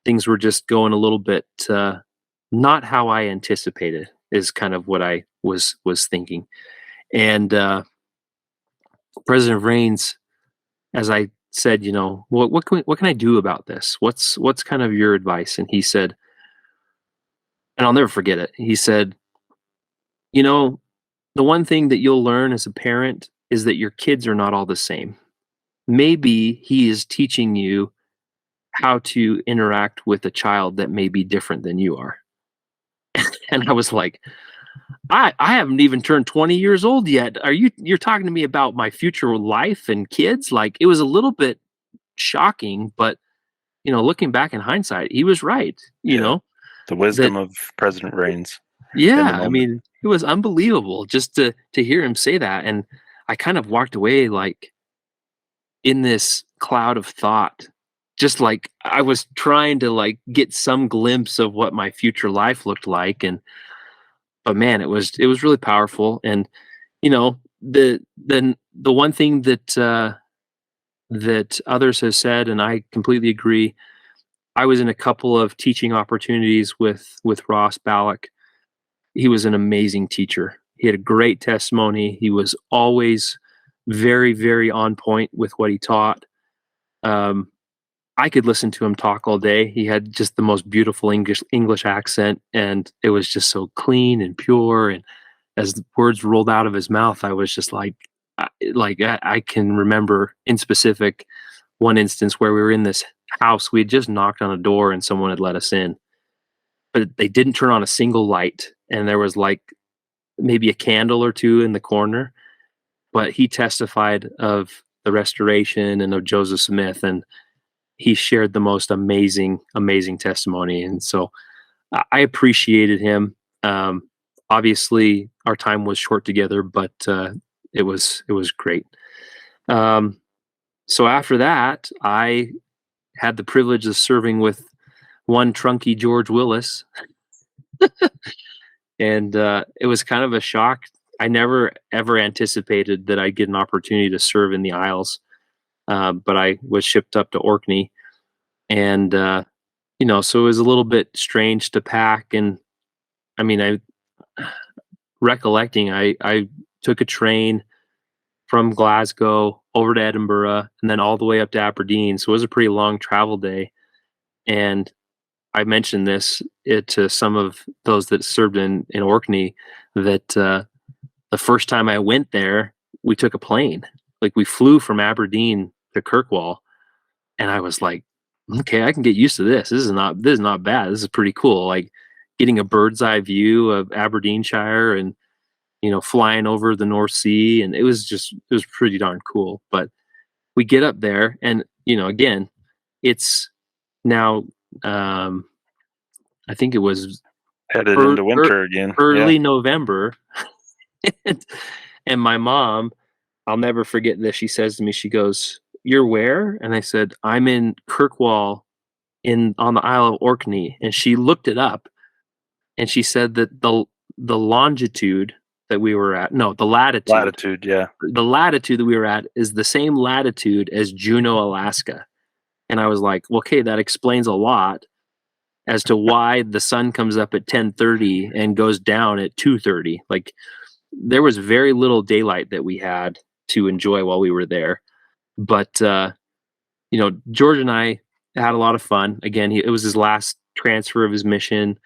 things were just going a little bit not how I anticipated. Is kind of what I was thinking. And President Vrains, as I said, what can I do about this? What's kind of your advice? And he said, and I'll never forget it. He said, the one thing that you'll learn as a parent is that your kids are not all the same. Maybe he is teaching you how to interact with a child that may be different than you are. And I was like, I haven't even turned 20 years old yet. You're talking to me about my future life and kids? Like, it was a little bit shocking, but looking back in hindsight, he was right, Yeah. The that wisdom of President Reigns in the yeah, I moment. mean, it was unbelievable just to hear him say that. And I kind of walked away like in this cloud of thought, just like I was trying to like get some glimpse of what my future life looked like. And but man, it was really powerful. And the one thing that others have said, and I completely agree. I was in a couple of teaching opportunities with Ross Ballack. He was an amazing teacher. He had a great testimony. He was always very, very on point with what he taught. Um, I could listen to him talk all day. He had just the most beautiful English accent, and it was just so clean and pure. And as the words rolled out of his mouth, I was just I can remember in specific one instance where we were in this house. We had just knocked on a door and someone had let us in, but they didn't turn on a single light, and there was like maybe a candle or two in the corner. But he testified of the restoration and of Joseph Smith, and he shared the most amazing, amazing testimony. And so I appreciated him. Obviously, our time was short together, but it was great. So after that, I had the privilege of serving with one trunky George Willis, and it was kind of a shock. I never ever anticipated that I'd get an opportunity to serve in the Isles, but I was shipped up to Orkney, and so it was a little bit strange to pack. And I mean, recollecting, I took a train from Glasgow over to Edinburgh and then all the way up to Aberdeen. So it was a pretty long travel day. And I mentioned this to some of those that served in Orkney that the first time I went there, we took a plane. Like we flew from Aberdeen to Kirkwall, and I was like, okay, I can get used to this. This is not bad. This is pretty cool. Like getting a bird's eye view of Aberdeenshire and flying over the North Sea, and it was pretty darn cool. But we get up there, and again, it's now I think it was Headed into winter again. early November, and my mom, I'll never forget this. She says to me, she goes, "You're where?" And I said, "I'm in Kirkwall on the Isle of Orkney." And she looked it up, and she said that the longitude that we were at, no, the latitude. Yeah. The latitude that we were at is the same latitude as Juneau, Alaska. And I was like, well, okay, that explains a lot as to why the sun comes up at 10:30 and goes down at 2:30. Like there was very little daylight that we had to enjoy while we were there. But George and I had a lot of fun. Again, it was his last transfer of his mission,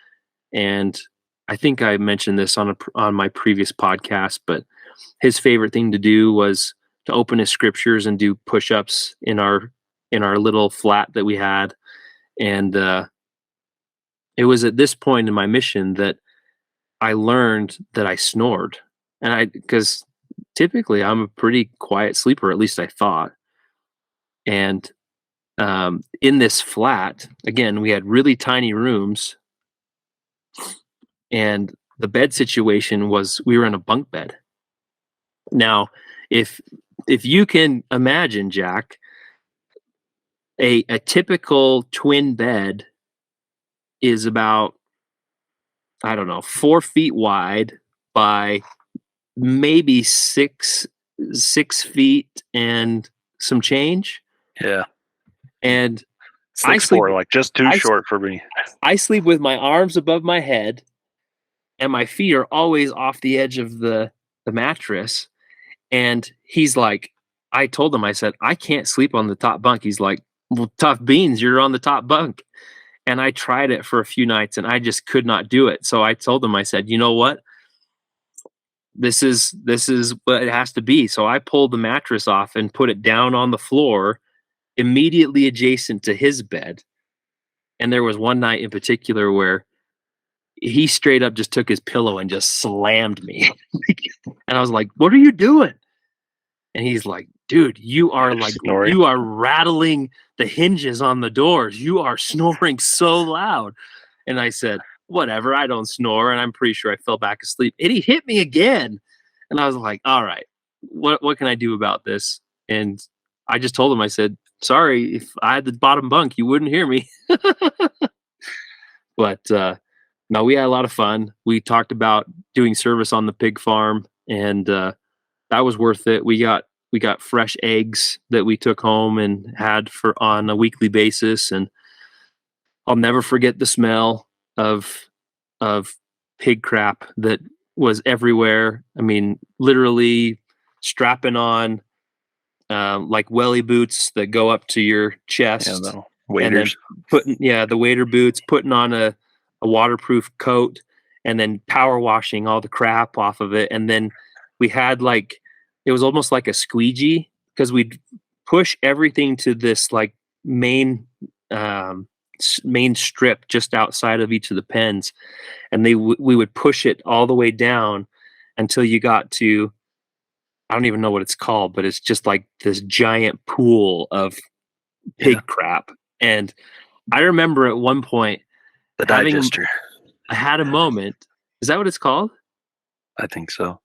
and I think I mentioned this on my previous podcast, but his favorite thing to do was to open his scriptures and do push-ups in our little flat that we had. And it was at this point in my mission that I learned that I snored. And because typically I'm a pretty quiet sleeper, at least I thought. And in this flat, again, we had really tiny rooms, and the bed situation was we were in a bunk bed. Now, if you can imagine, Jack, a typical twin bed is about, I don't know, 4 feet wide by maybe six feet and some change. Yeah. And 6'4", like just too short for me. I sleep with my arms above my head, and my feet are always off the edge of the mattress. And he's like, I told him, I said, I can't sleep on the top bunk. He's like, well, tough beans, you're on the top bunk. And I tried it for a few nights, and I just could not do it. So I told him, I said, you know what? This is what it has to be. So I pulled the mattress off and put it down on the floor immediately adjacent to his bed. And there was one night in particular where he straight up just took his pillow and just slammed me. And I was like, what are you doing? And he's like, dude, you are rattling the hinges on the doors. You are snoring so loud. And I said, whatever, I don't snore. And I'm pretty sure I fell back asleep. And he hit me again. And I was like, all right, what can I do about this? And I just told him, I said, sorry, if I had the bottom bunk, you wouldn't hear me. But no, we had a lot of fun. We talked about doing service on the pig farm, and that was worth it. We got fresh eggs that we took home and had on a weekly basis, and I'll never forget the smell of pig crap that was everywhere. I mean, literally strapping on like welly boots that go up to your chest, the waders, and then the wader boots, putting on a waterproof coat, and then power washing all the crap off of it. And then we had it was almost like a squeegee, because we'd push everything to this like main strip just outside of each of the pens, and we would push it all the way down until you got to, I don't even know what it's called, but it's just like this giant pool of pig crap. And I remember at one point the digester. I had a moment. Is that what it's called? I think so.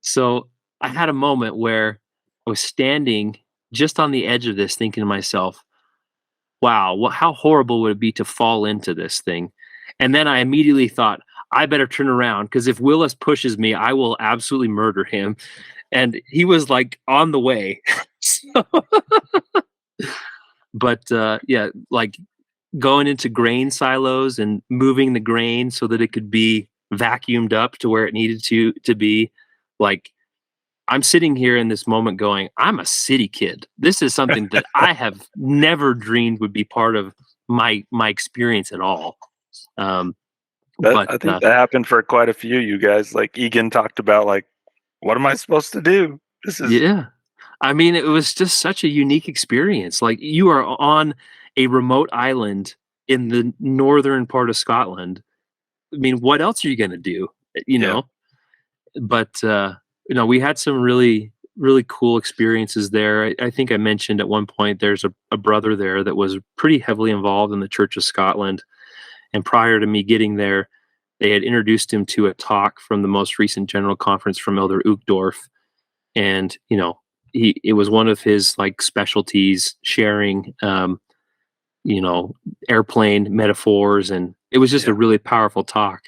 So I had a moment where I was standing just on the edge of this, thinking to myself, wow, how horrible would it be to fall into this thing? And then I immediately thought, I better turn around, because if Willis pushes me, I will absolutely murder him. And he was like on the way. But like going into grain silos and moving the grain so that it could be vacuumed up to where it needed to be. Like, I'm sitting here in this moment going, I'm a city kid. This is something that I have never dreamed would be part of my experience at all. But I think that happened for quite a few of you guys. Like Egan talked about, like, what am I supposed to do? This is Yeah. I mean, it was just such a unique experience. Like, you are on a remote island in the northern part of Scotland. I mean, what else are you gonna do? You yeah, know? But, we had some really, really cool experiences there. I think I mentioned at one point there's a brother there that was pretty heavily involved in the Church of Scotland, and prior to me getting there, they had introduced him to a talk from the most recent general conference from Elder Uchtdorf, and, it was one of his, like, specialties sharing, you know, airplane metaphors, and it was just yeah, a really powerful talk.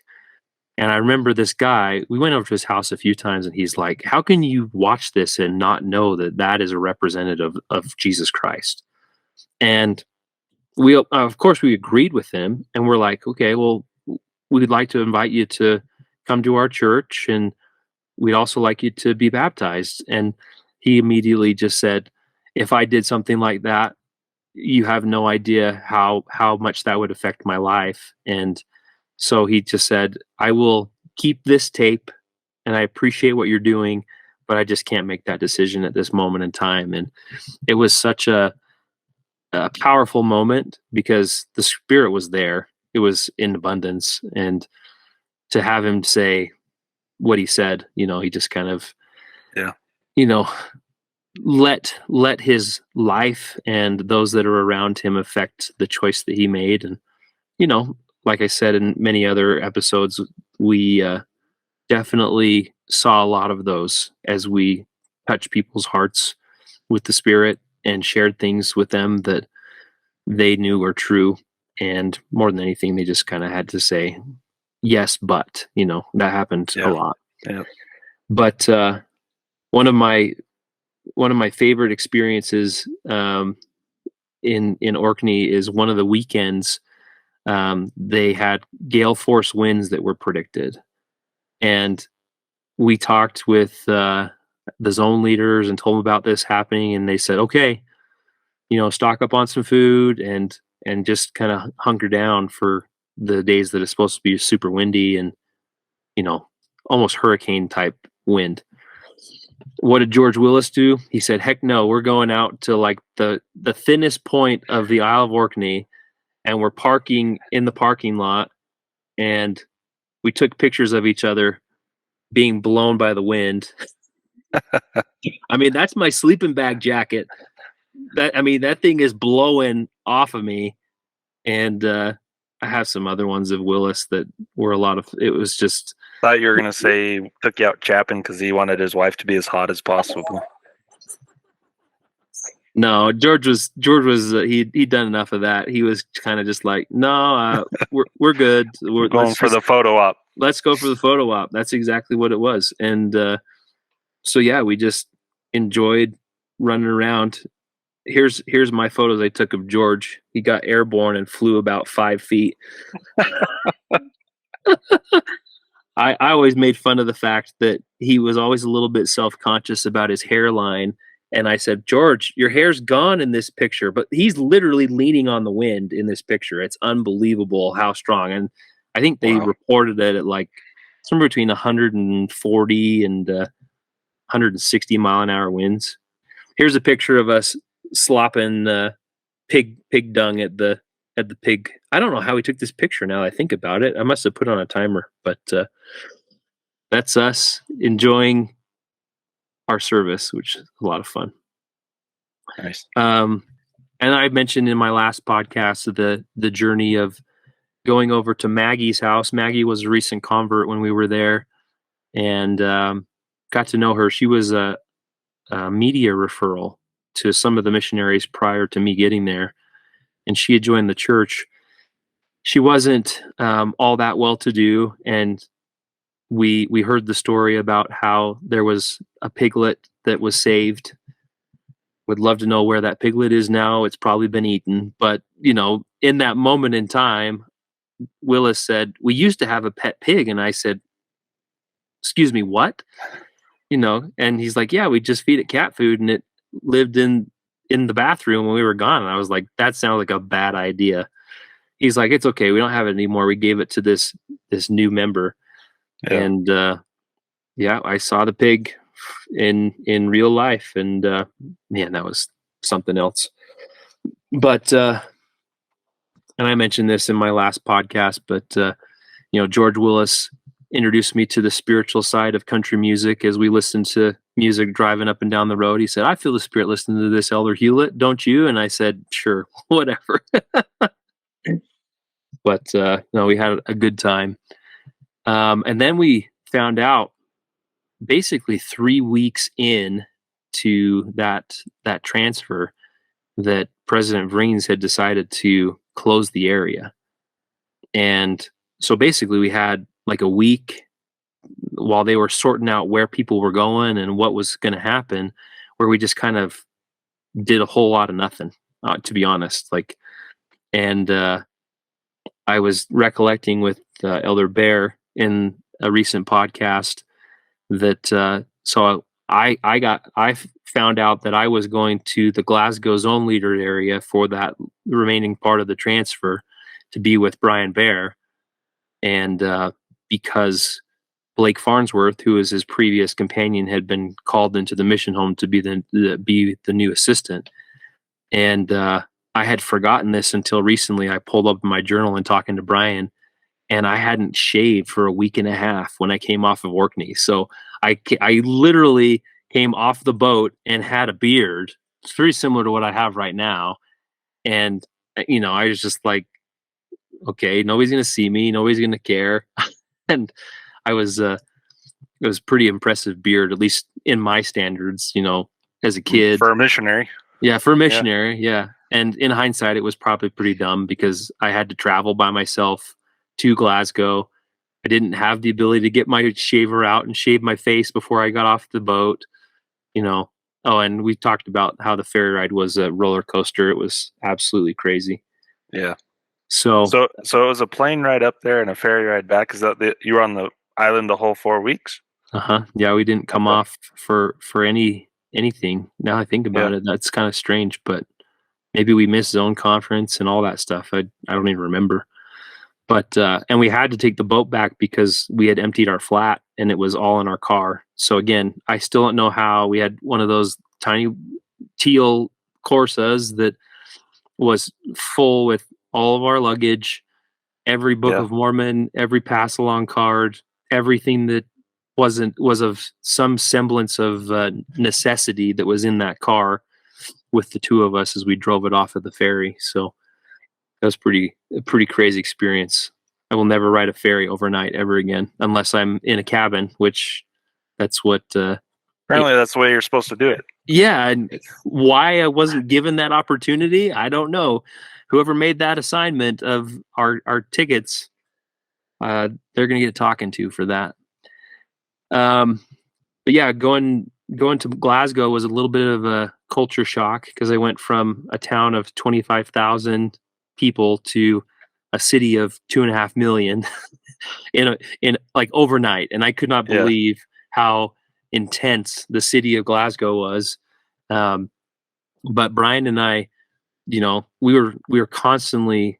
And I remember this guy, we went over to his house a few times, and he's like, "How can you watch this and not know that that is a representative of Jesus Christ?" And of course, we agreed with him, and we're like, "Okay, well, we'd like to invite you to come to our church, and we'd also like you to be baptized." And he immediately just said, "If I did something like that, you have no idea how much that would affect my life." And so he just said, "I will keep this tape, and I appreciate what you're doing, but I just can't make that decision at this moment in time." And it was such a powerful moment because the spirit was there. It was in abundance. And to have him say what he said, he just kind of, yeah, you know, let his life and those that are around him affect the choice that he made. And, you know, like I said in many other episodes, we definitely saw a lot of those as we touched people's hearts with the spirit and shared things with them that they knew were true. And more than anything, they just kind of had to say, yes, but, that happened a yeah, lot. yeah, But one of my one of my favorite experiences in Orkney is one of the weekends. They had gale force winds that were predicted, and we talked with the zone leaders and told them about this happening, and they said, "Okay, stock up on some food and just kind of hunker down for the days that it's supposed to be super windy and you know almost hurricane type wind." What did George Willis do? He said, "Heck no, we're going out to like the thinnest point of the Isle of Orkney, and we're parking in the parking lot, and we took pictures of each other being blown by the wind." I mean, that's my sleeping bag jacket. That thing is blowing off of me, and I have some other ones of Willis that were a lot of. It was just thought you were gonna say took you out chapping because he wanted his wife to be as hot as possible. no. George was he'd done enough of that. He was kind of just like, no, we're good. Going for the photo op. Let's go for the photo op. That's exactly what it was. And so yeah, we just enjoyed running around. Here's my photos I took of George. He got airborne and flew about 5 feet. I always made fun of the fact that he was always a little bit self-conscious about his hairline. And I said, "George, your hair's gone in this picture," but he's literally leaning on the wind in this picture. It's unbelievable how strong. And I think they Wow. reported it at like somewhere between 140 and 160 mile an hour winds. Here's a picture of us slopping pig dung at the pig. I don't know how we took this picture now that I think about it. I must have put on a timer, but that's us enjoying our service, which is a lot of fun. Nice. And I mentioned in my last podcast the journey of going over to Maggie's house. Maggie was a recent convert when we were there, and got to know her. She was a media referral to some of the missionaries prior to me getting there, and she had joined the church. She wasn't all that well to do, and we heard the story about how there was a piglet that was saved. Would love to know where that piglet is now. It's probably been eaten, but in that moment in time, Willis said, "We used to have a pet pig," and I said, "Excuse me, what?" And he's like, "Yeah, we just feed it cat food, and it lived in the bathroom when we were gone." And I was like, "That sounds like a bad idea." He's like, "It's okay, we don't have it anymore. We gave it to this new member." Yeah. And yeah, I saw the pig in real life, and man, that was something else. But and I mentioned this in my last podcast, but George Willis introduced me to the spiritual side of country music as we listened to music driving up and down the road. He said, "I feel the Spirit listening to this, Elder Hewlett, don't you?" And I said, "Sure, whatever." But no, we had a good time. And then we found out basically 3 weeks in to that transfer that President Vreens had decided to close the area. And so basically we had like a week while they were sorting out where people were going and what was going to happen, where we just kind of did a whole lot of nothing, to be honest. And I was recollecting with Elder Bear in a recent podcast that so I found out that I was going to the Glasgow Zone Leader area for that remaining part of the transfer to be with Brian Bear, and because Blake Farnsworth, who was his previous companion, had been called into the mission home to be the new assistant, and I had forgotten this until recently. I pulled up my journal and talking to Brian, and I hadn't shaved for a week and a half when I came off of Orkney. So I literally came off the boat and had a beard. It's very similar to what I have right now. And, I was just like, okay, nobody's going to see me. Nobody's going to care. And it was pretty impressive beard, at least in my standards, as a kid. For a missionary. Yeah, for a missionary. Yeah. And in hindsight, it was probably pretty dumb because I had to travel by myself to Glasgow. I didn't have the ability to get my shaver out and shave my face before I got off the boat. Oh, and we talked about how the ferry ride was a roller coaster. It was absolutely crazy. Yeah. So it was a plane ride up there and a ferry ride back. Is that you were on the island the whole 4 weeks? Yeah, we didn't come off for anything. Now I think about it, that's kind of strange, but maybe we missed zone conference and all that stuff. I don't even remember. But and we had to take the boat back because we had emptied our flat and it was all in our car. So again, I still don't know how. We had one of those tiny teal Corsas that was full with all of our luggage, every Book of Mormon, every pass along card, everything that was of some semblance of necessity that was in that car with the two of us as we drove it off of the ferry. So that was a pretty crazy experience. I will never ride a ferry overnight ever again, unless I'm in a cabin, which that's what. Apparently, that's the way you're supposed to do it. Yeah, and why I wasn't given that opportunity, I don't know. Whoever made that assignment of our tickets, they're going to get talking to for that. But yeah, going to Glasgow was a little bit of a culture shock because I went from a town of 25,000 people to a city of 2.5 million in like overnight, and I could not believe how intense the city of Glasgow was. But Brian and I, we were constantly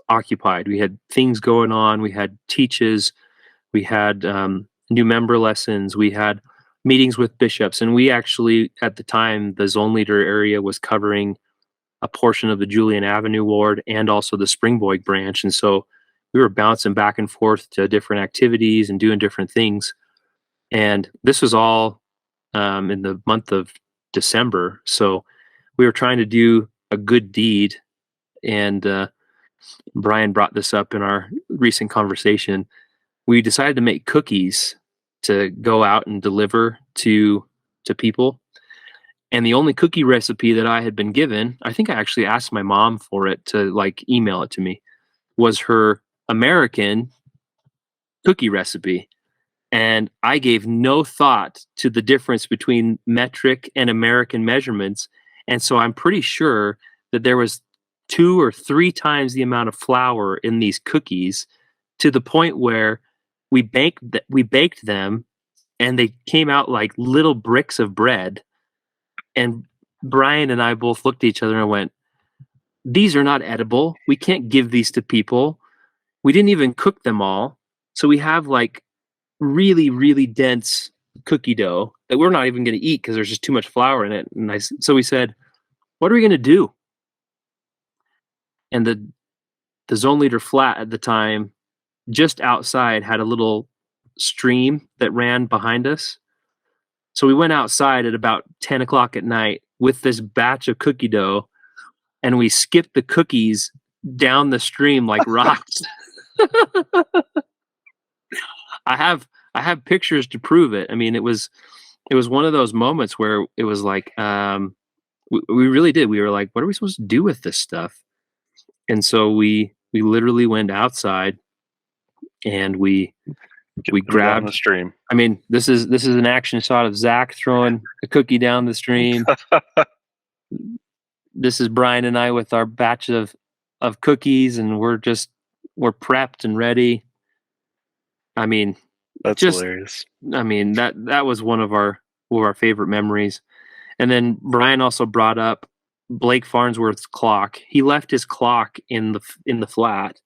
occupied. We had things going on. We had teaches. We had new member lessons. We had meetings with bishops, and we actually, at the time, the zone leader area was covering a portion of the Julian Avenue ward and also the Springboig branch. And so we were bouncing back and forth to different activities and doing different things. And this was all in the month of December. So we were trying to do a good deed. And Brian brought this up in our recent conversation. We decided to make cookies to go out and deliver to people. And the only cookie recipe that I had been given, I think I actually asked my mom for it to email it to me, was her American cookie recipe. And I gave no thought to the difference between metric and American measurements. And so I'm pretty sure that there was 2 or 3 times the amount of flour in these cookies, to the point where we baked them and they came out like little bricks of bread. And Brian and I both looked at each other and went, "These are not edible. We can't give these to people. We didn't even cook them all." So we have really, really dense cookie dough that we're not even going to eat because there's just too much flour in it. And so we said, what are we going to do? And the zone leader flat at the time, just outside, had a little stream that ran behind us. So we went outside at about 10 o'clock at night with this batch of cookie dough, and we skipped the cookies down the stream like rocks. I have pictures to prove it. I mean, it was one of those moments where it was like, we really did. We were like, what are we supposed to do with this stuff? And so we literally went outside and we Get them down grabbed the stream. I mean, this is an action shot of Zach throwing a cookie down the stream. This is Brian and I with our batch of cookies, and we're prepped and ready. I mean, That's hilarious. I mean, that was one of our favorite memories. And then Brian also brought up Blake Farnsworth's clock. He left his clock in the flat.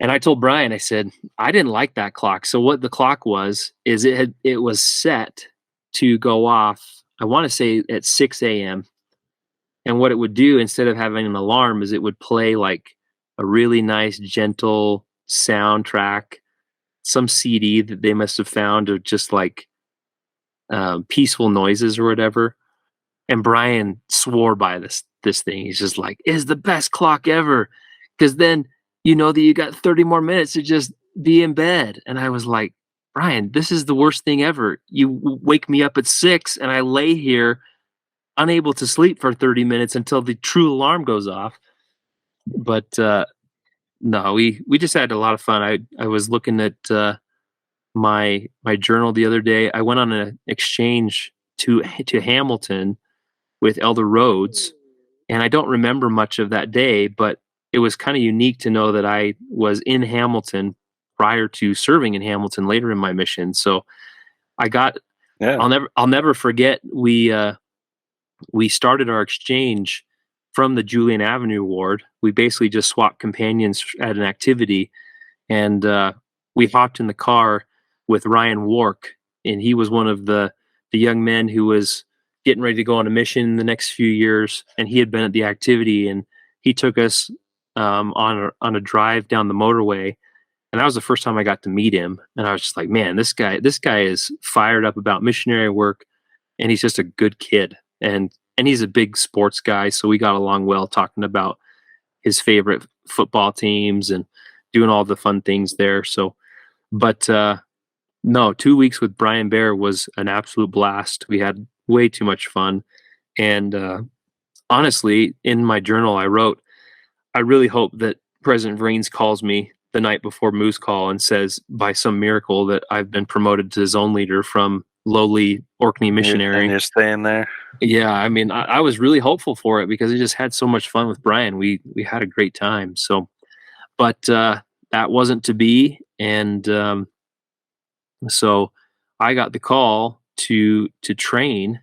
And I told Brian, I said, I didn't like that clock. So what the clock was is it was set to go off, I want to say at 6 a.m. And what it would do, instead of having an alarm, is it would play like a really nice, gentle soundtrack, some CD that they must have found of just like peaceful noises or whatever. And Brian swore by this thing. He's just like, it's the best clock ever. Because then you know that you got 30 more minutes to just be in bed. And I was like, Brian, this is the worst thing ever. You wake me up at 6 and I lay here unable to sleep for 30 minutes until the true alarm goes off. But no, we just had a lot of fun. I was looking at my journal the other day. I went on an exchange to Hamilton with Elder Rhodes, and I don't remember much of that day, but it was kind of unique to know that I was in Hamilton prior to serving in Hamilton later in my mission. So I got, I'll never forget. We started our exchange from the Julian Avenue ward. We basically just swapped companions at an activity, and we hopped in the car with Ryan Wark, and he was one of the young men who was getting ready to go on a mission in the next few years, and he had been at the activity, and he took us on a drive down the motorway, and that was the first time I got to meet him. And I was just like, man, this guy is fired up about missionary work, and he's just a good kid, and he's a big sports guy, so we got along well, talking about his favorite football teams and doing all the fun things there. So, but no, 2 weeks with Brian Bear was an absolute blast. We had way too much fun. And honestly, in my journal, I wrote, I really hope that President Vrains calls me the night before Moose Call and says, by some miracle, that I've been promoted to zone leader from lowly Orkney missionary. And you're staying there? Yeah, I mean, I was really hopeful for it because I just had so much fun with Brian. We had a great time. So, but that wasn't to be. And so I got the call to train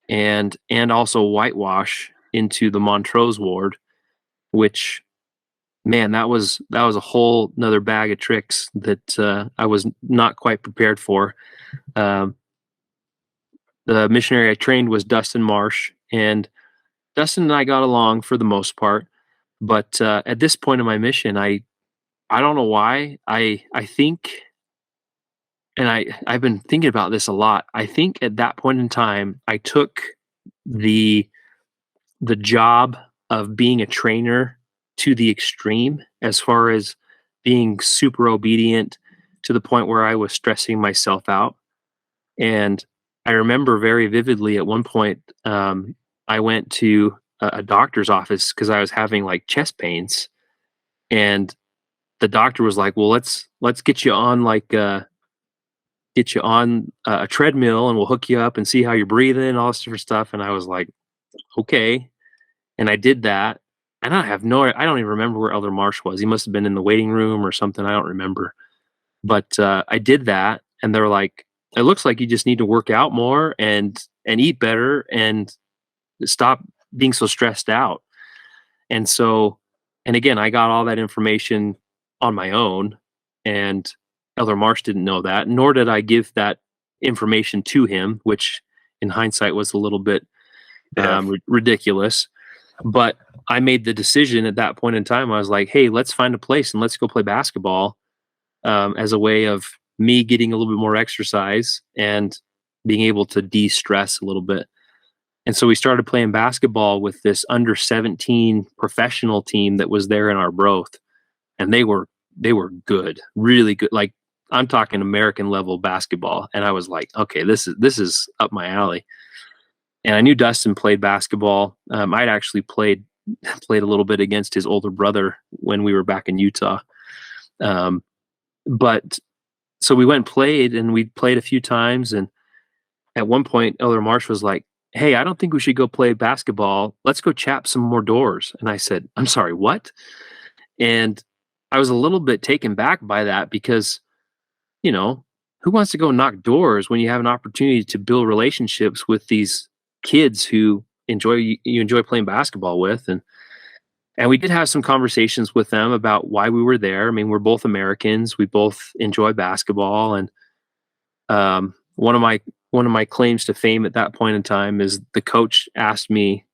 and also whitewash into the Montrose ward, which, man, that was a whole nother bag of tricks that I was not quite prepared for. The missionary I trained was Dustin Marsh, and Dustin and I got along for the most part. But at this point in my mission, I don't know why. I think, and I've been thinking about this a lot. I think at that point in time, I took the job of being a trainer to the extreme, as far as being super obedient to the point where I was stressing myself out. And I remember very vividly at one point, I went to a doctor's office because I was having like chest pains, and the doctor was like, "Well, let's get you on a treadmill, and we'll hook you up and see how you're breathing and all this different stuff." And I was like, "Okay," and I did that. And I don't even remember where Elder Marsh was. He must have been in the waiting room or something. I don't remember. But I did that, and they're like, "It looks like you just need to work out more and eat better and stop being so stressed out." And so, and again, I got all that information on my own, and Elder Marsh didn't know that, nor did I give that information to him, which in hindsight was a little bit Yeah. ridiculous. But I made the decision at that point in time. I was like, hey, let's find a place and let's go play basketball, as a way of me getting a little bit more exercise and being able to de-stress a little bit. And so we started playing basketball with this under 17 professional team that was there in our Broth, and they were good, really good. Like, I'm talking American level basketball, and I was like, okay, this is up my alley. And I knew Dustin played basketball. I'd actually played a little bit against his older brother when we were back in Utah. But so we went and played, and we played a few times. And at one point, Elder Marsh was like, hey, I don't think we should go play basketball. Let's go chap some more doors. And I said, I'm sorry, what? And I was a little bit taken back by that because, who wants to go knock doors when you have an opportunity to build relationships with these kids who you enjoy playing basketball with? And we did have some conversations with them about why we were there. I mean, we're both Americans. We both enjoy basketball. And one of my claims to fame at that point in time is the coach asked me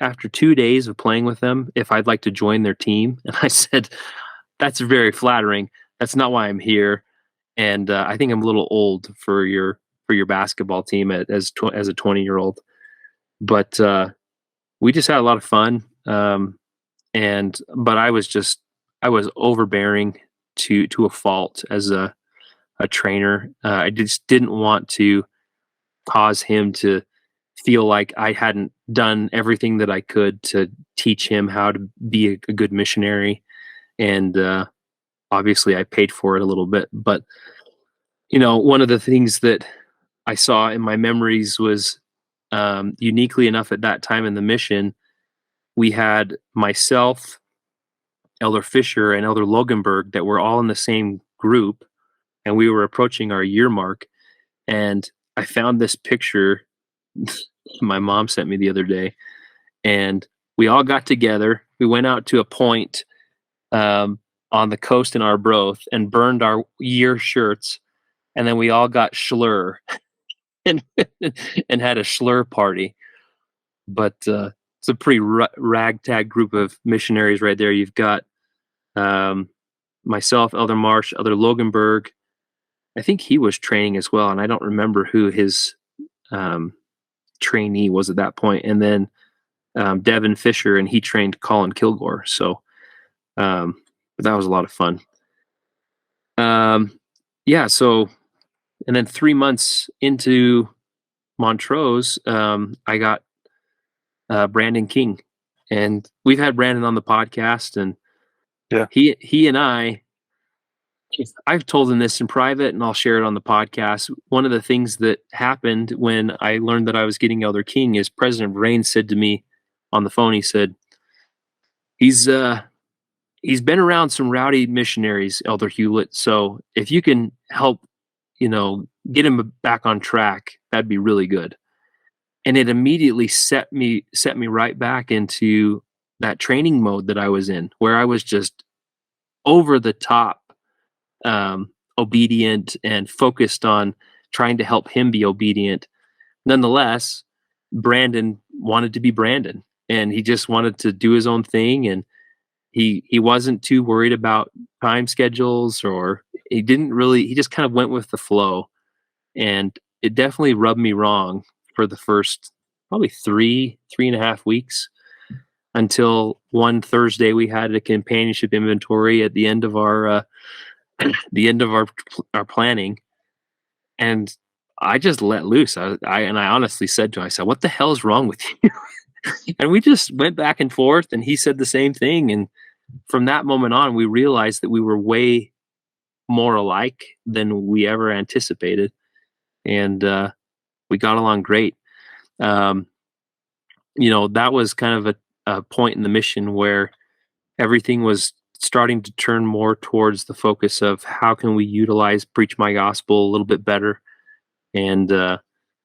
after 2 days of playing with them if I'd like to join their team. And I said, that's very flattering. That's not why I'm here. And I think I'm a little old for your basketball team as a 20-year-old. But we just had a lot of fun. But I was overbearing to a fault as a trainer. I just didn't want to cause him to feel like I hadn't done everything that I could to teach him how to be a good missionary. And obviously I paid for it a little bit. But, one of the things that I saw in my memories was, uniquely enough at that time in the mission, we had myself, Elder Fisher, and Elder Loganberg that were all in the same group, and we were approaching our year mark. And I found this picture my mom sent me the other day, and we all got together. We went out to a point on the coast in our Broth and burned our year shirts, and then we all got schlur and and had a schlur party. But it's a pretty ragtag group of missionaries right there. You've got myself, Elder Marsh, Elder Loganberg. I think he was training as well, and I don't remember who his trainee was at that point. And then Devin Fisher, and he trained Colin Kilgore. So but that was a lot of fun. Yeah. So, and then 3 months into Montrose, I got Brandon King, and we've had Brandon on the podcast, and Yeah. he and I've told him this in private, and I'll share it on the podcast. One of the things that happened when I learned that I was getting Elder King is President Rain said to me on the phone, he said, he's been around some rowdy missionaries, Elder Hewlett. So if you can help, get him back on track, that'd be really good. And it immediately set me right back into that training mode that I was in, where I was just over the top obedient and focused on trying to help him be obedient. Nonetheless, Brandon wanted to be Brandon, and he just wanted to do his own thing. And he wasn't too worried about time schedules, or he just kind of went with the flow. And it definitely rubbed me wrong for the first probably 3.5 weeks, until one Thursday we had a companionship inventory at the end of our our planning, and I just let loose. I honestly said to him, I said, "What the hell is wrong with you?" And we just went back and forth, and he said the same thing. And from that moment on, we realized that we were way more alike than we ever anticipated, and we got along great. That was kind of a point in the mission where everything was starting to turn more towards the focus of how can we utilize Preach My Gospel a little bit better. And there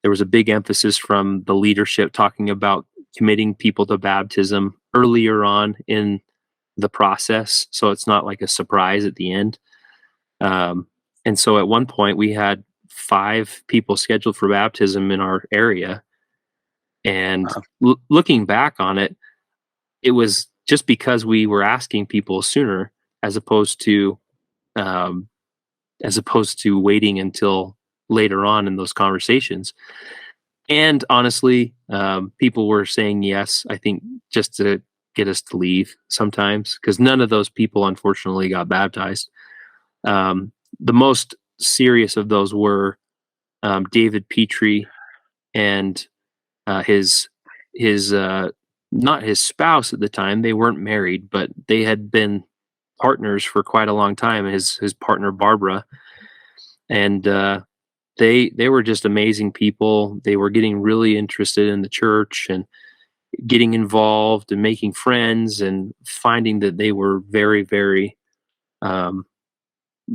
was a big emphasis from the leadership talking about committing people to baptism earlier on in the process, so it's not like a surprise at the end. Um, and so at one point we had 5 people scheduled for baptism in our area. And Uh, looking back on it, it was just because we were asking people sooner, as opposed to um, waiting until later on in those conversations. And honestly, people were saying yes, I think, just to get us to leave sometimes, because none of those people, unfortunately, got baptized. Um, the most serious of those were David Petrie and his not his spouse at the time. They weren't married, but they had been partners for quite a long time. His partner Barbara, and they were just amazing people. They were getting really interested in the church and getting involved and making friends, and finding that they were very, very um,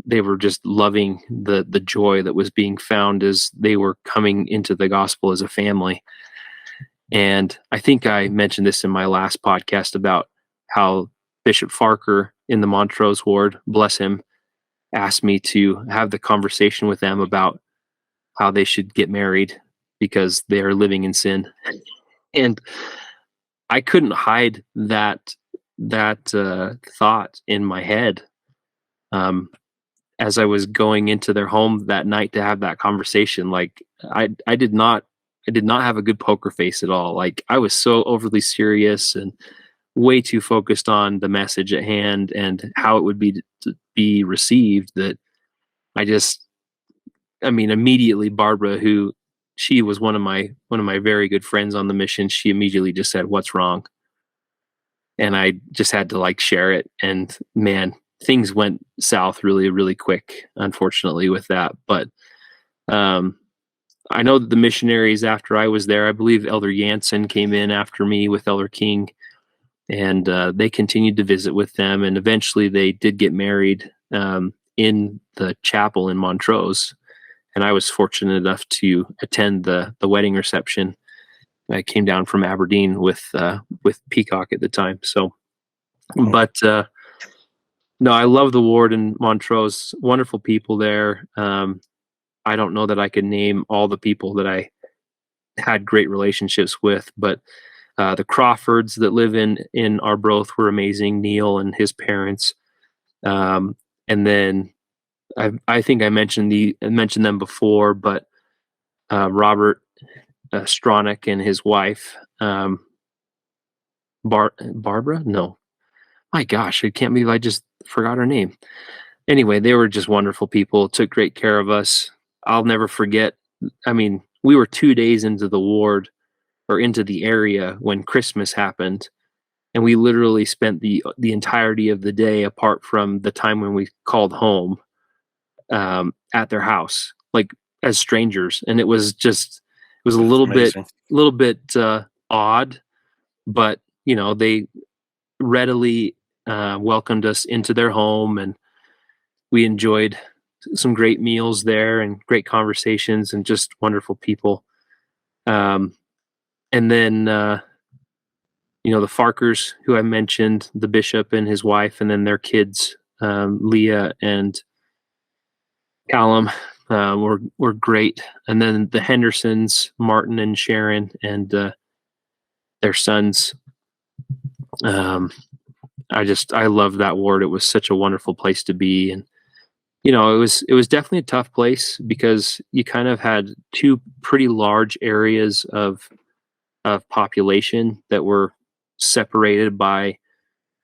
they were just loving the joy that was being found as they were coming into the gospel as a family. And I think I mentioned this in my last podcast about how Bishop Farker in the Montrose ward, bless him, asked me to have the conversation with them about how they should get married because they are living in sin. And I couldn't hide that thought in my head, um, as I was going into their home that night to have that conversation. Like I did not have a good poker face at all. Like I was so overly serious and way too focused on the message at hand and how it would be to be received, that I just, I mean, immediately Barbara, who she was one of my very good friends on the mission, she immediately just said, "What's wrong?" And I just had to like share it. And man, things went south really, really quick, unfortunately, with that. But um, I know that the missionaries, after I was there, I believe Elder Jansen came in after me with Elder King, and they continued to visit with them. And eventually they did get married in the chapel in Montrose. And I was fortunate enough to attend the wedding reception. I came down from Aberdeen with Peacock at the time. So, cool. but no, I love the ward in Montrose. Wonderful people there. I don't know that I could name all the people that I had great relationships with, but the Crawfords that live in Arbroath were amazing. Neil and his parents, and then I think I mentioned them before, but Robert Stronach and his wife, Barbara. No, my gosh, I can't believe I just forgot her name. Anyway, they were just wonderful people. Took great care of us. I'll never forget. I mean, we were 2 days into the ward or into the area when Christmas happened, and we literally spent the entirety of the day, apart from the time when we called home, at their house, like as strangers. And it was a That's little amazing. bit odd, but they readily welcomed us into their home, and we enjoyed some great meals there and great conversations and just wonderful people. Um, and then the Farkers, who I mentioned, the bishop and his wife, and then their kids, Leah and Callum, were great. And then the Hendersons, Martin and Sharon, and their sons. Um, I love that ward. It was such a wonderful place to be, and it was definitely a tough place because you kind of had two pretty large areas of population that were separated by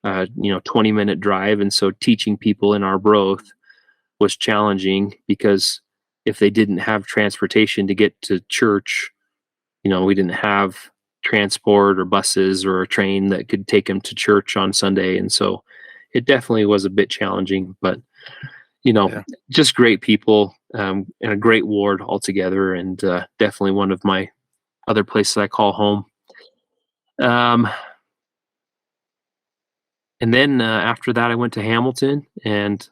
20-minute drive. And so teaching people in Arbroath was challenging, because if they didn't have transportation to get to church, we didn't have transport or buses or a train that could take them to church on Sunday. And so it definitely was a bit challenging, but Yeah. just great people, and a great ward altogether, and definitely one of my other places I call home. Um, and then after that, I went to Hamilton and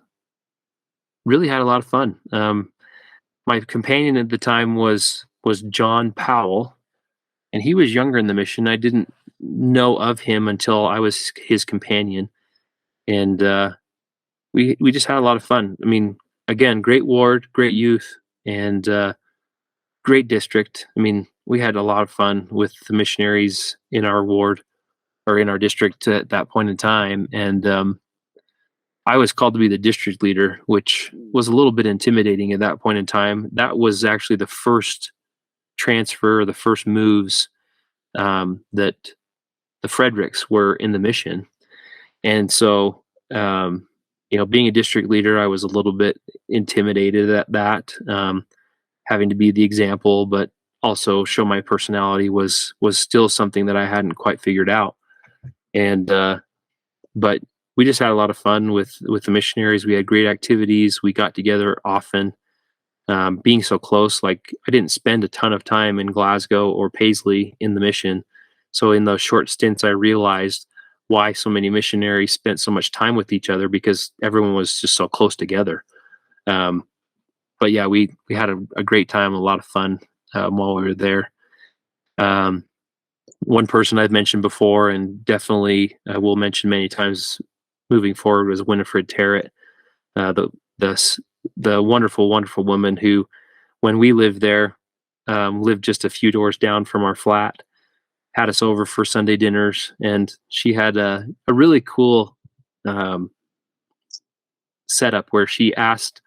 really had a lot of fun. My companion at the time was John Powell, and he was younger in the mission. I didn't know of him until I was his companion, and we just had a lot of fun. I mean, again, great ward, great youth, and great district. I mean, we had a lot of fun with the missionaries in our ward or in our district at that point in time. And I was called to be the district leader, which was a little bit intimidating at that point in time. That was actually the first transfer, the first moves that the Fredericks were in the mission. And so, being a district leader, I was a little bit intimidated at that, having to be the example, but also show my personality was still something that I hadn't quite figured out. And but we just had a lot of fun with the missionaries. We had great activities. We got together often. Being so close, like I didn't spend a ton of time in Glasgow or Paisley in the mission. So in those short stints, I realized why so many missionaries spent so much time with each other, because everyone was just so close together. But yeah, we had a great time, a lot of fun while we were there. One person I've mentioned before, and definitely will mention many times moving forward, was Winifred Terrett, the wonderful, wonderful woman who, when we lived there, lived just a few doors down from our flat, had us over for Sunday dinners, and she had a really cool setup where she asked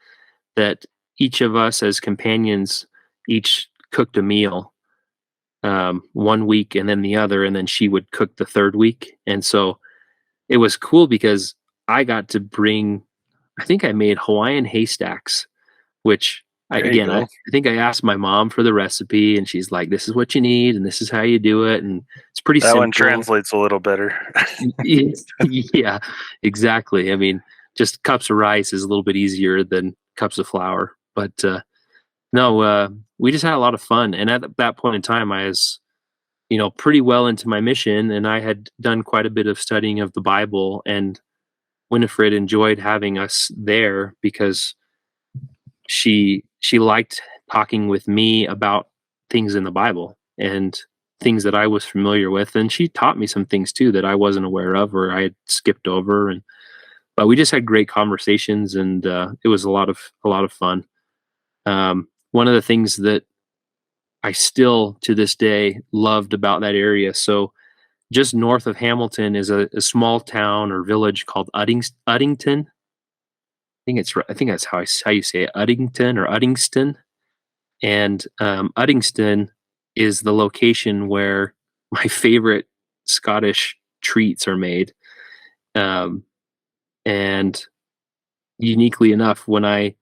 that each of us as companions each cooked a meal, 1 week and then the other, and then she would cook the third week. And so it was cool because I got to bring, I think I made Hawaiian haystacks, which There you I go. think I asked my mom for the recipe, and she's like, "This is what you need, and this is how you do it," and it's pretty That one simple. translates a little better. Yeah, exactly. I mean, just cups of rice is a little bit easier than cups of flour, but no, we just had a lot of fun. And at that point in time, I was, pretty well into my mission, and I had done quite a bit of studying of the Bible. And Winifred enjoyed having us there because she liked talking with me about things in the Bible and things that I was familiar with, and she taught me some things too that I wasn't aware of or I had skipped over. And but we just had great conversations, and it was a lot of fun. One of the things that I still to this day loved about that area. So just north of Hamilton is a small town or village called Uddington. I think that's how you say it, Uddington or Uddingston. And Uddingston is the location where my favorite Scottish treats are made. Um, and uniquely enough, when I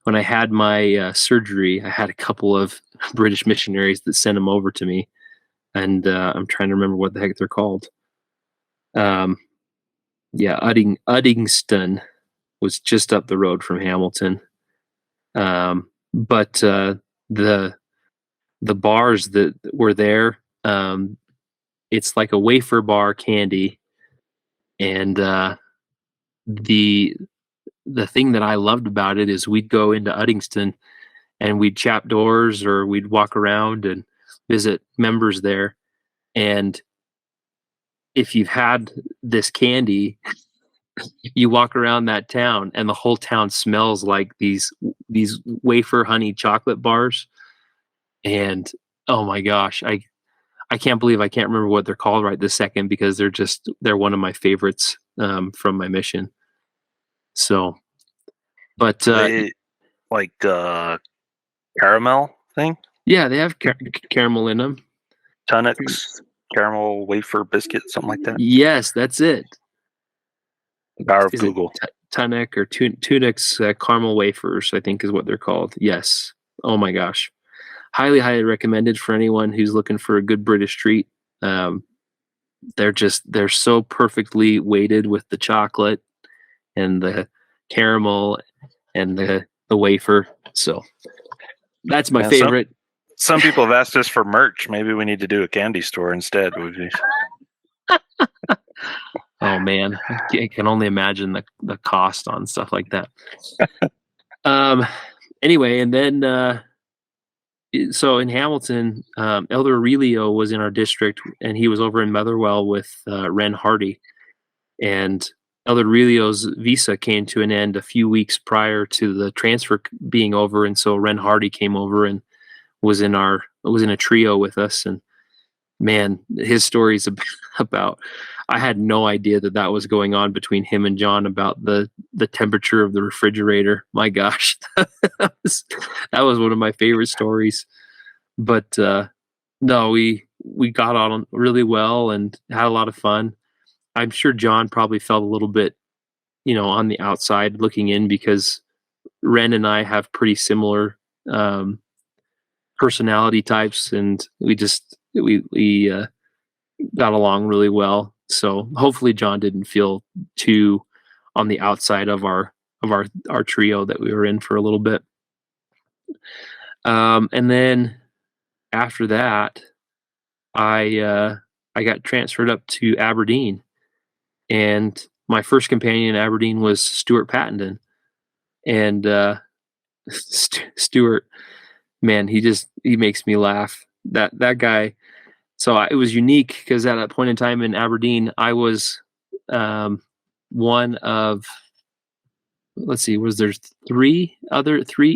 had my surgery, I had a couple of British missionaries that sent them over to me, and I'm trying to remember what the heck they're called. Um, yeah, Uddingston was just up the road from Hamilton. But the the bars that were there, it's like a wafer bar candy, and the the thing that I loved about it is we'd go into Uddingston and we'd chap doors or we'd walk around and visit members there. And if you've had this candy, you walk around that town and the whole town smells like these wafer honey chocolate bars. And oh my gosh, I can't believe I can't remember what they're called right this second, because they're one of my favorites from my mission. So, but They like caramel thing, yeah, they have caramel in them. Tunnocks, caramel wafer biscuit, something like that. Yes, that's it. Power of Is it Google. Tunic or Tunic's caramel wafers? I think is what they're called. Yes. Oh my gosh, highly, highly recommended for anyone who's looking for a good British treat. Um, they're so perfectly weighted with the chocolate and the caramel and the wafer. So that's my Yeah, favorite. some people have asked us for merch. Maybe we need to do a candy store instead. Oh man, I can only imagine the cost on stuff like that. Um. Anyway, and then so in Hamilton, Elder Aurelio was in our district, and he was over in Motherwell with Ren Hardy, and Elder Relio's visa came to an end a few weeks prior to the transfer being over, and so Ren Hardy came over and was in a trio with us. And man, his stories about I had no idea that that was going on between him and John about the temperature of the refrigerator. My gosh, that was one of my favorite stories. But no, we got on really well and had a lot of fun. I'm sure John probably felt a little bit, on the outside looking in, because Ren and I have pretty similar um, personality types, and we got along really well. So hopefully John didn't feel too on the outside of our trio that we were in for a little bit. And then after that, I got transferred up to Aberdeen, and my first companion in Aberdeen was Stuart Pattenden. And Stuart, man, he makes me laugh. That guy. So it was unique because at that point in time in Aberdeen, I was one of, let's see, was there three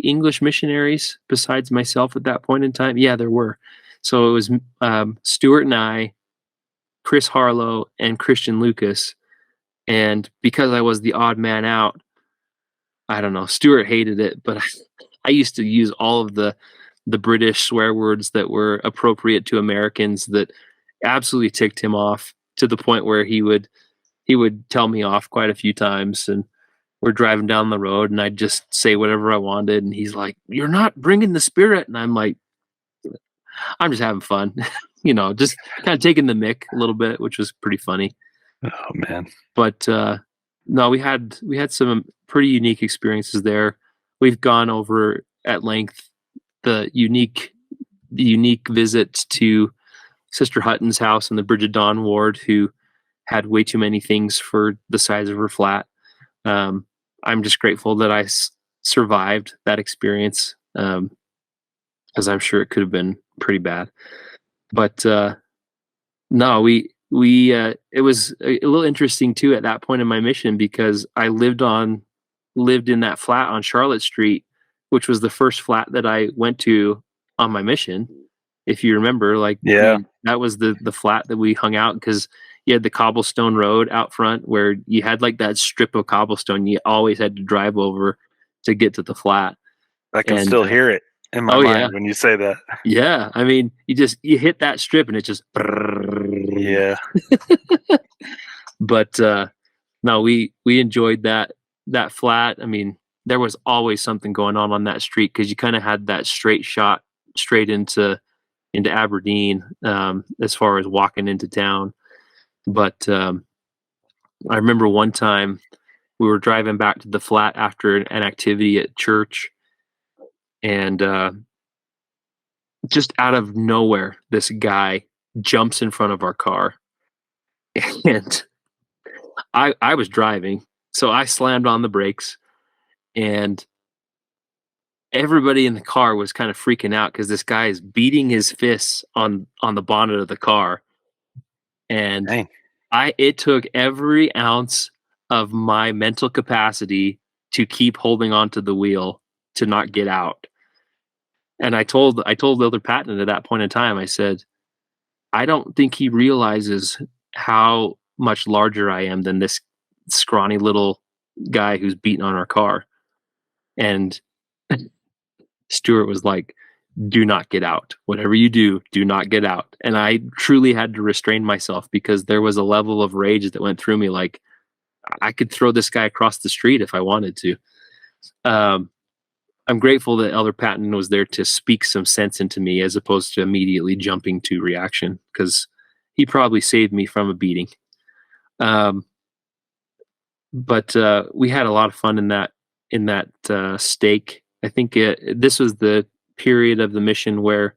English missionaries besides myself at that point in time? Yeah, there were. So it was Stuart and I, Chris Harlow, and Christian Lucas. And because I was the odd man out, I don't know, Stuart hated it, but I used to use all of the British swear words that were appropriate to Americans that absolutely ticked him off, to the point where he would tell me off quite a few times. And we're driving down the road and I'd just say whatever I wanted, and he's like, "You're not bringing the spirit." And I'm like, "I'm just having fun." Just kind of taking the mick a little bit, which was pretty funny. Oh man. But no, we had some pretty unique experiences there. We've gone over at length the unique visits to Sister Hutton's house in the Bridget Dawn ward, who had way too many things for the size of her flat. I'm just grateful that I survived that experience, because I'm sure it could have been pretty bad. But no, it was a little interesting too at that point in my mission, because I lived in that flat on Charlotte Street, which was the first flat that I went to on my mission. If you remember, like, Yeah. that was the flat that we hung out, because you had the cobblestone road out front where you had like that strip of cobblestone you always had to drive over to get to the flat. I can And still hear it in my oh mind yeah, when you say that. yeah. I mean, you hit that strip and it just. Yeah. But no, we enjoyed that flat. I mean, there was always something going on that street, because you kind of had that straight shot straight into Aberdeen, as far as walking into town. But I remember one time we were driving back to the flat after an activity at church, and just out of nowhere, this guy jumps in front of our car, and I was driving, so I slammed on the brakes, and everybody in the car was kind of freaking out because this guy is beating his fists on the bonnet of the car. And Dang. it took every ounce of my mental capacity to keep holding on to the wheel to not get out. And I told Elder Patton at that point in time, I said, I don't think he realizes how much larger I am than this scrawny little guy who's beating on our car. And Stuart was like, "Do not get out. Whatever you do, do not get out." And I truly had to restrain myself, because there was a level of rage that went through me. Like, I could throw this guy across the street if I wanted to. I'm grateful that Elder Patton was there to speak some sense into me, as opposed to immediately jumping to reaction, because he probably saved me from a beating. But we had a lot of fun in that stake. I think this was the period of the mission where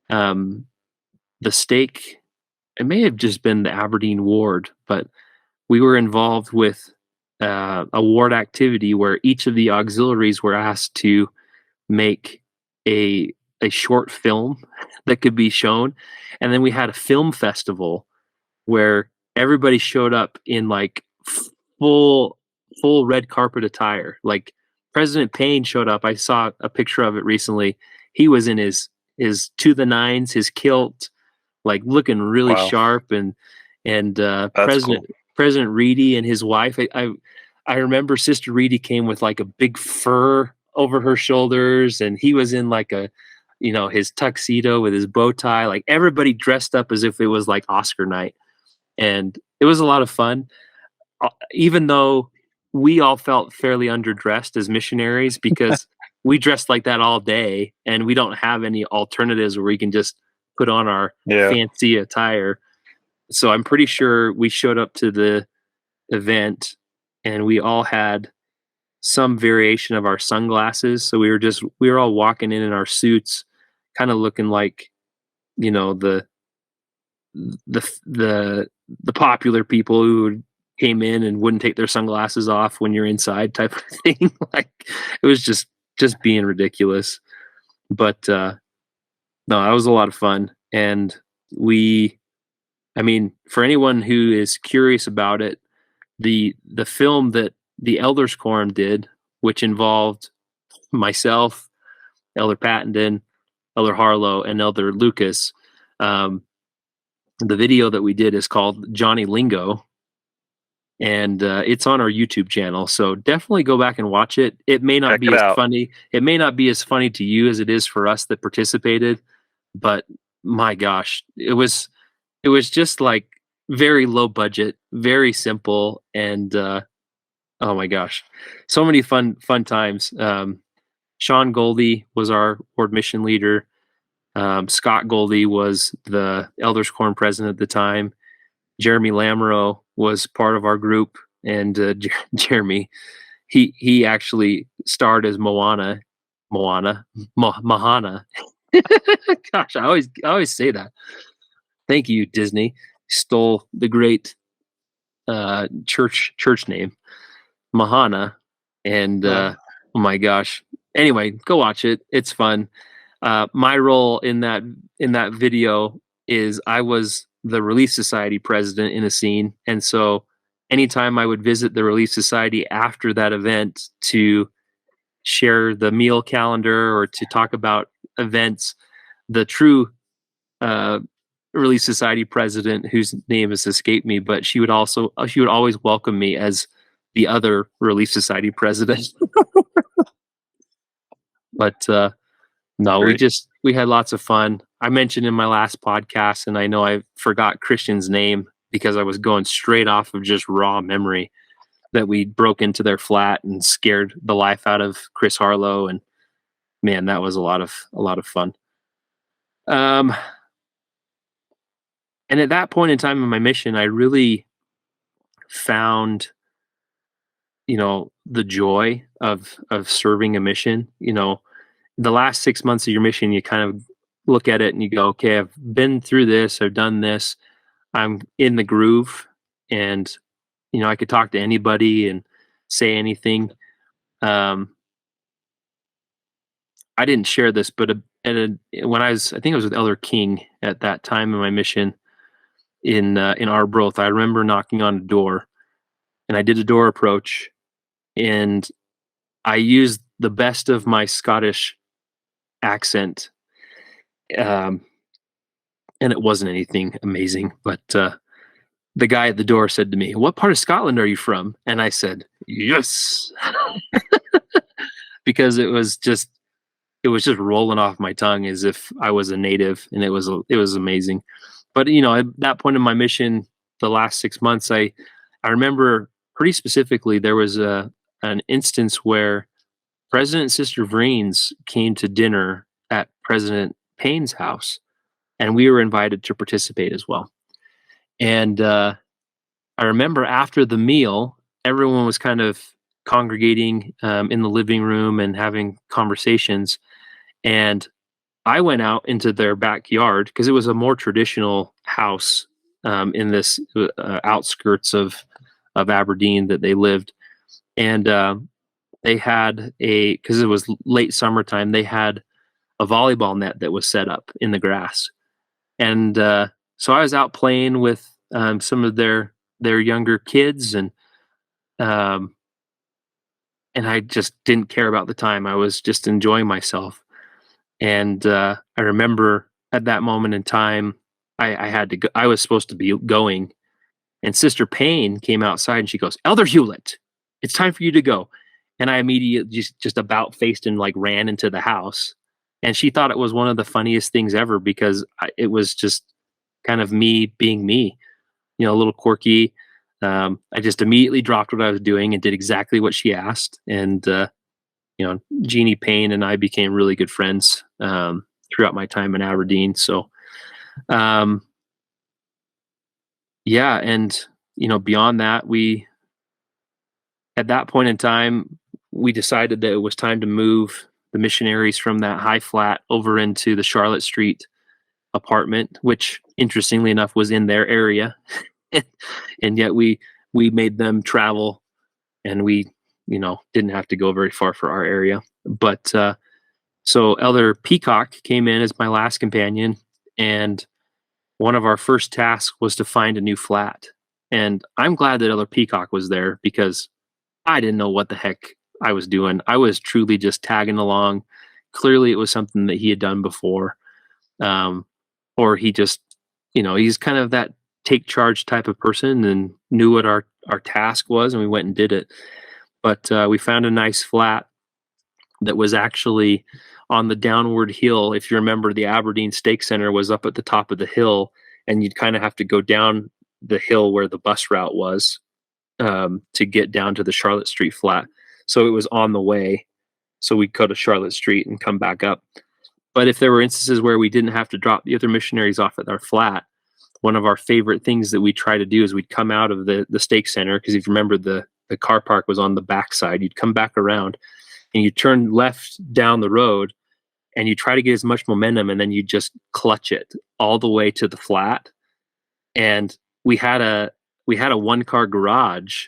the stake, it may have just been the Aberdeen ward, but we were involved with a ward activity where each of the auxiliaries were asked to make a short film that could be shown. And then we had a film festival where everybody showed up in like full full red carpet attire. Like President Payne showed up. I saw a picture of it recently. He was in his to the nines, his kilt, like looking really Wow, sharp, and that's cool. President Reedy and his wife. I remember Sister Reedy came with like a big fur over her shoulders, and he was in like a his tuxedo with his bow tie. Like everybody dressed up as if it was like Oscar night, and it was a lot of fun. Even though we all felt fairly underdressed as missionaries because we dressed like that all day, and we don't have any alternatives where we can just put on our Yeah, fancy attire. So I'm pretty sure we showed up to the event and we all had some variation of our sunglasses. So we were all walking in our suits, kind of looking like, you know, the popular people who came in and wouldn't take their sunglasses off when you're inside type of thing. Like it was just being ridiculous. But no, that was a lot of fun. And we I mean, for anyone who is curious about it, the film that the Elders Quorum did, which involved myself, Elder Pattenden, Elder Harlow, and Elder Lucas, um, the video that we did is called Johnny Lingo, and it's on our YouTube channel. So definitely go back and watch it. It may not check be it as out. funny. It may not be as funny to you as it is for us that participated, but my gosh, it was just like very low budget, very simple, and oh my gosh, so many fun times. Sean Goldie was our ward mission leader. Scott Goldie was the Elders Quorum president at the time. Jeremy Lamoureux was part of our group, and Jeremy, he actually starred as Mahana. Gosh, I always say that. Thank you, Disney. Stole the great church name, Mahana, and oh my gosh. Anyway, go watch it. It's fun. My role in that video is I was the Relief Society president in a scene, and so anytime I would visit the Relief Society after that event to share the meal calendar or to talk about events, the true uh, Relief Society president, whose name has escaped me, but she would always welcome me as the other Relief Society president. But no, great. we had lots of fun. I mentioned in my last podcast, and I know I forgot Christian's name because I was going straight off of just raw memory, that we broke into their flat and scared the life out of Chris Harlow, and man, that was a lot of fun. Um, and at that point in time in my mission, I really found, the joy of serving a mission. The last 6 months of your mission, you kind of look at it and you go, okay, I've been through this, I've done this, I'm in the groove, and I could talk to anybody and say anything. Um, I didn't share this, but when I think I was with Elder King at that time in my mission in Arbroath, I remember knocking on a door, and I did a door approach, and I used the best of my Scottish accent, um, and it wasn't anything amazing, but the guy at the door said to me, "What part of Scotland are you from?" And I said, "Yes," because it was just rolling off my tongue as if I was a native, and it was amazing. But at that point in my mission, the last 6 months, I remember pretty specifically there was an instance where President and Sister Vreens came to dinner at President Payne's house, and we were invited to participate as well. And I remember after the meal, everyone was kind of congregating in the living room and having conversations. And I went out into their backyard because it was a more traditional house in this outskirts of Aberdeen that they lived. And they had because it was late summertime, they had a volleyball net that was set up in the grass. And so I was out playing with some of their younger kids, and Um, and I just didn't care about the time. I was just enjoying myself. And I remember at that moment in time, I had to go. I was supposed to be going, and Sister Payne came outside and she goes, "Elder Hewlett, it's time for you to go." And I immediately just about faced and like ran into the house. And she thought it was one of the funniest things ever because it was just kind of me being me, a little quirky. I just immediately dropped what I was doing and did exactly what she asked. And Jeannie Payne and I became really good friends throughout my time in Aberdeen. So, um, yeah, and beyond that, we at that point in time we decided that it was time to move the missionaries from that high flat over into the Charlotte Street apartment, which interestingly enough was in their area, and yet we made them travel, and we didn't have to go very far for our area, but. So Elder Peacock came in as my last companion, and one of our first tasks was to find a new flat. And I'm glad that Elder Peacock was there because I didn't know what the heck I was doing. I was truly just tagging along. Clearly, it was something that he had done before, or he just, he's kind of that take charge type of person and knew what our task was, and we went and did it. But we found a nice flat that was actually on the downward hill. If you remember, the Aberdeen Stake Center was up at the top of the hill, and you'd kind of have to go down the hill where the bus route was to get down to the Charlotte Street flat. So it was on the way. So we'd go to Charlotte Street and come back up. But if there were instances where we didn't have to drop the other missionaries off at our flat, one of our favorite things that we try to do is we'd come out of the Stake Center, because if you remember, the car park was on the back side. You'd come back around and you turn left down the road and you try to get as much momentum, and then you just clutch it all the way to the flat. And we had a 1-car garage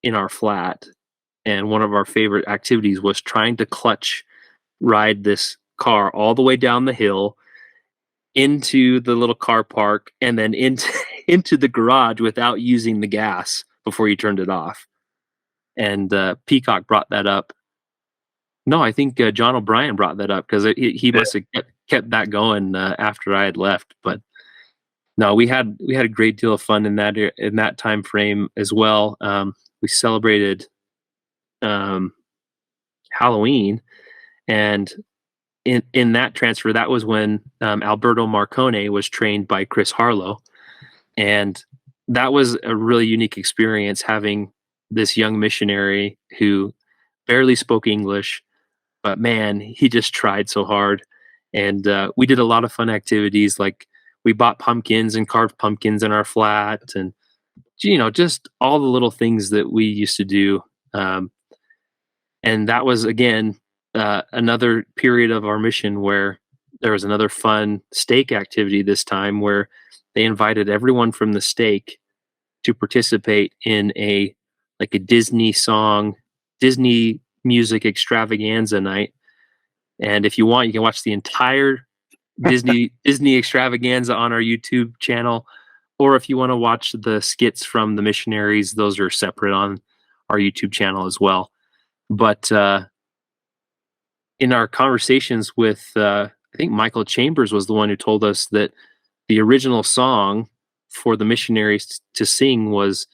in our flat, and one of our favorite activities was trying to clutch ride this car all the way down the hill into the little car park and then into into the garage without using the gas before you turned it off. And Peacock brought that up. No, I think John O'Brien brought that up because he must have kept that going after I had left. But no, we had a great deal of fun in that time frame as well. We celebrated Halloween, and in that transfer, that was when Alberto Marcone was trained by Chris Harlow, and that was a really unique experience having this young missionary who barely spoke English, but man, he just tried so hard. And we did a lot of fun activities, like we bought pumpkins and carved pumpkins in our flat, and just all the little things that we used to do. And that was again another period of our mission where there was another fun stake activity this time, where they invited everyone from the stake to participate in a Disney music extravaganza night. And if you want, you can watch the entire Disney extravaganza on our YouTube channel, or if you want to watch the skits from the missionaries, those are separate on our YouTube channel as well. But in our conversations with, I think Michael Chambers was the one who told us that the original song for the missionaries to sing was,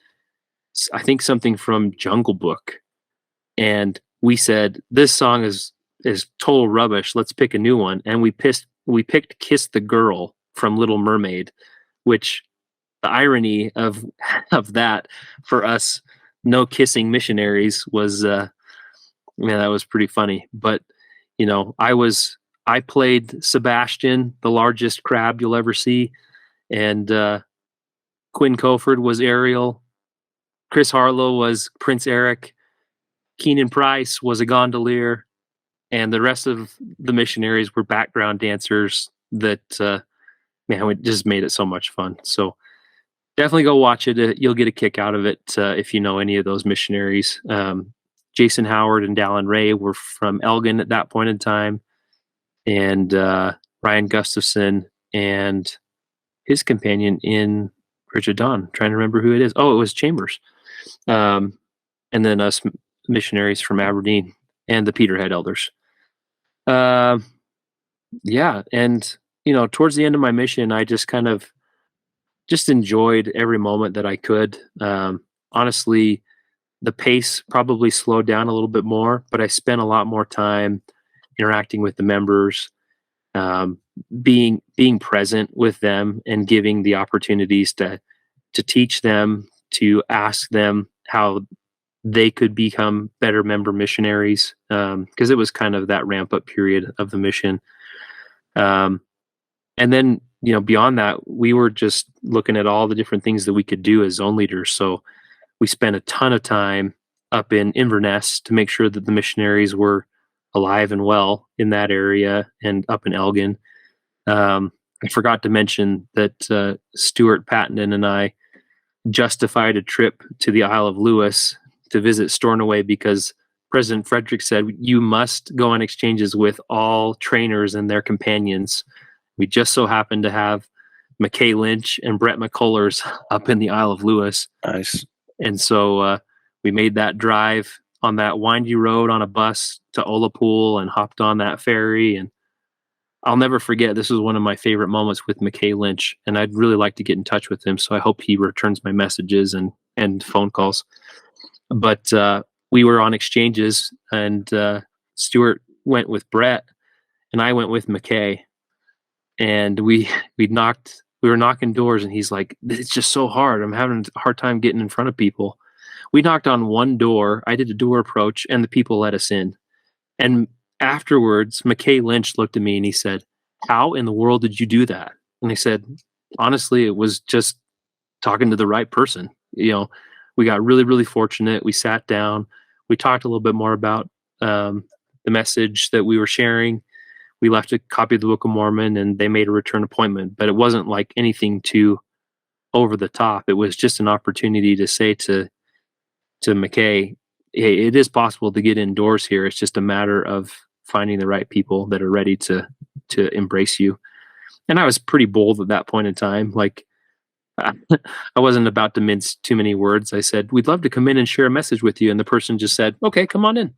I think, something from Jungle Book. And we said, this song is total rubbish. Let's pick a new one. And we picked Kiss the Girl from Little Mermaid, which the irony of that for us no kissing missionaries was that was pretty funny. But I played Sebastian, the largest crab you'll ever see, and Quinn Coford was Ariel, Chris Harlow was Prince Eric, Keenan Price was a gondolier, and the rest of the missionaries were background dancers that man, it just made it so much fun. So definitely go watch it. You'll get a kick out of it if you know any of those missionaries. Jason Howard and Dallin Ray were from Elgin at that point in time, and Ryan Gustafson and his companion in Bridge of Dawn. Trying to remember who it is. Oh, it was Chambers. And and then us missionaries from Aberdeen and the Peterhead elders. Uh, yeah, and towards the end of my mission, I just kind of just enjoyed every moment that I could. Honestly, the pace probably slowed down a little bit more, but I spent a lot more time interacting with the members, um, being present with them, and giving the opportunities to teach them, to ask them how they could become better member missionaries, because it was kind of that ramp up period of the mission. Um, and then beyond that, we were just looking at all the different things that we could do as zone leaders. So we spent a ton of time up in Inverness to make sure that the missionaries were alive and well in that area, and up in Elgin. I forgot to mention that Stuart Pattenden and I justified a trip to the Isle of Lewis to visit Stornoway because President Frederick said you must go on exchanges with all trainers and their companions. We just so happened to have McKay Lynch and Brett McCullers up in the Isle of Lewis. Nice. And so we made that drive on that windy road on a bus to Olapool and hopped on that ferry. And I'll never forget, this was one of my favorite moments with McKay Lynch, and I'd really like to get in touch with him. So I hope he returns my messages and phone calls. But we were on exchanges, and Stuart went with Brett, and I went with McKay. And we were knocking doors, and he's like, "It's just so hard. I'm having a hard time getting in front of people." We knocked on one door. I did a door approach, and the people let us in. And afterwards, McKay Lynch looked at me and he said, "How in the world did you do that?" And I said, "Honestly, it was just talking to the right person. We got really, really fortunate. We sat down. We talked a little bit more about the message that we were sharing. We left a copy of the Book of Mormon, and they made a return appointment. But it wasn't like anything too over the top. It was just an opportunity to say to McKay, hey, it is possible to get indoors here. It's just a matter of finding the right people that are ready to embrace you." And I was pretty bold at that point in time. Like, I wasn't about to mince too many words. I said, "We'd love to come in and share a message with you." And the person just said, "Okay, come on in."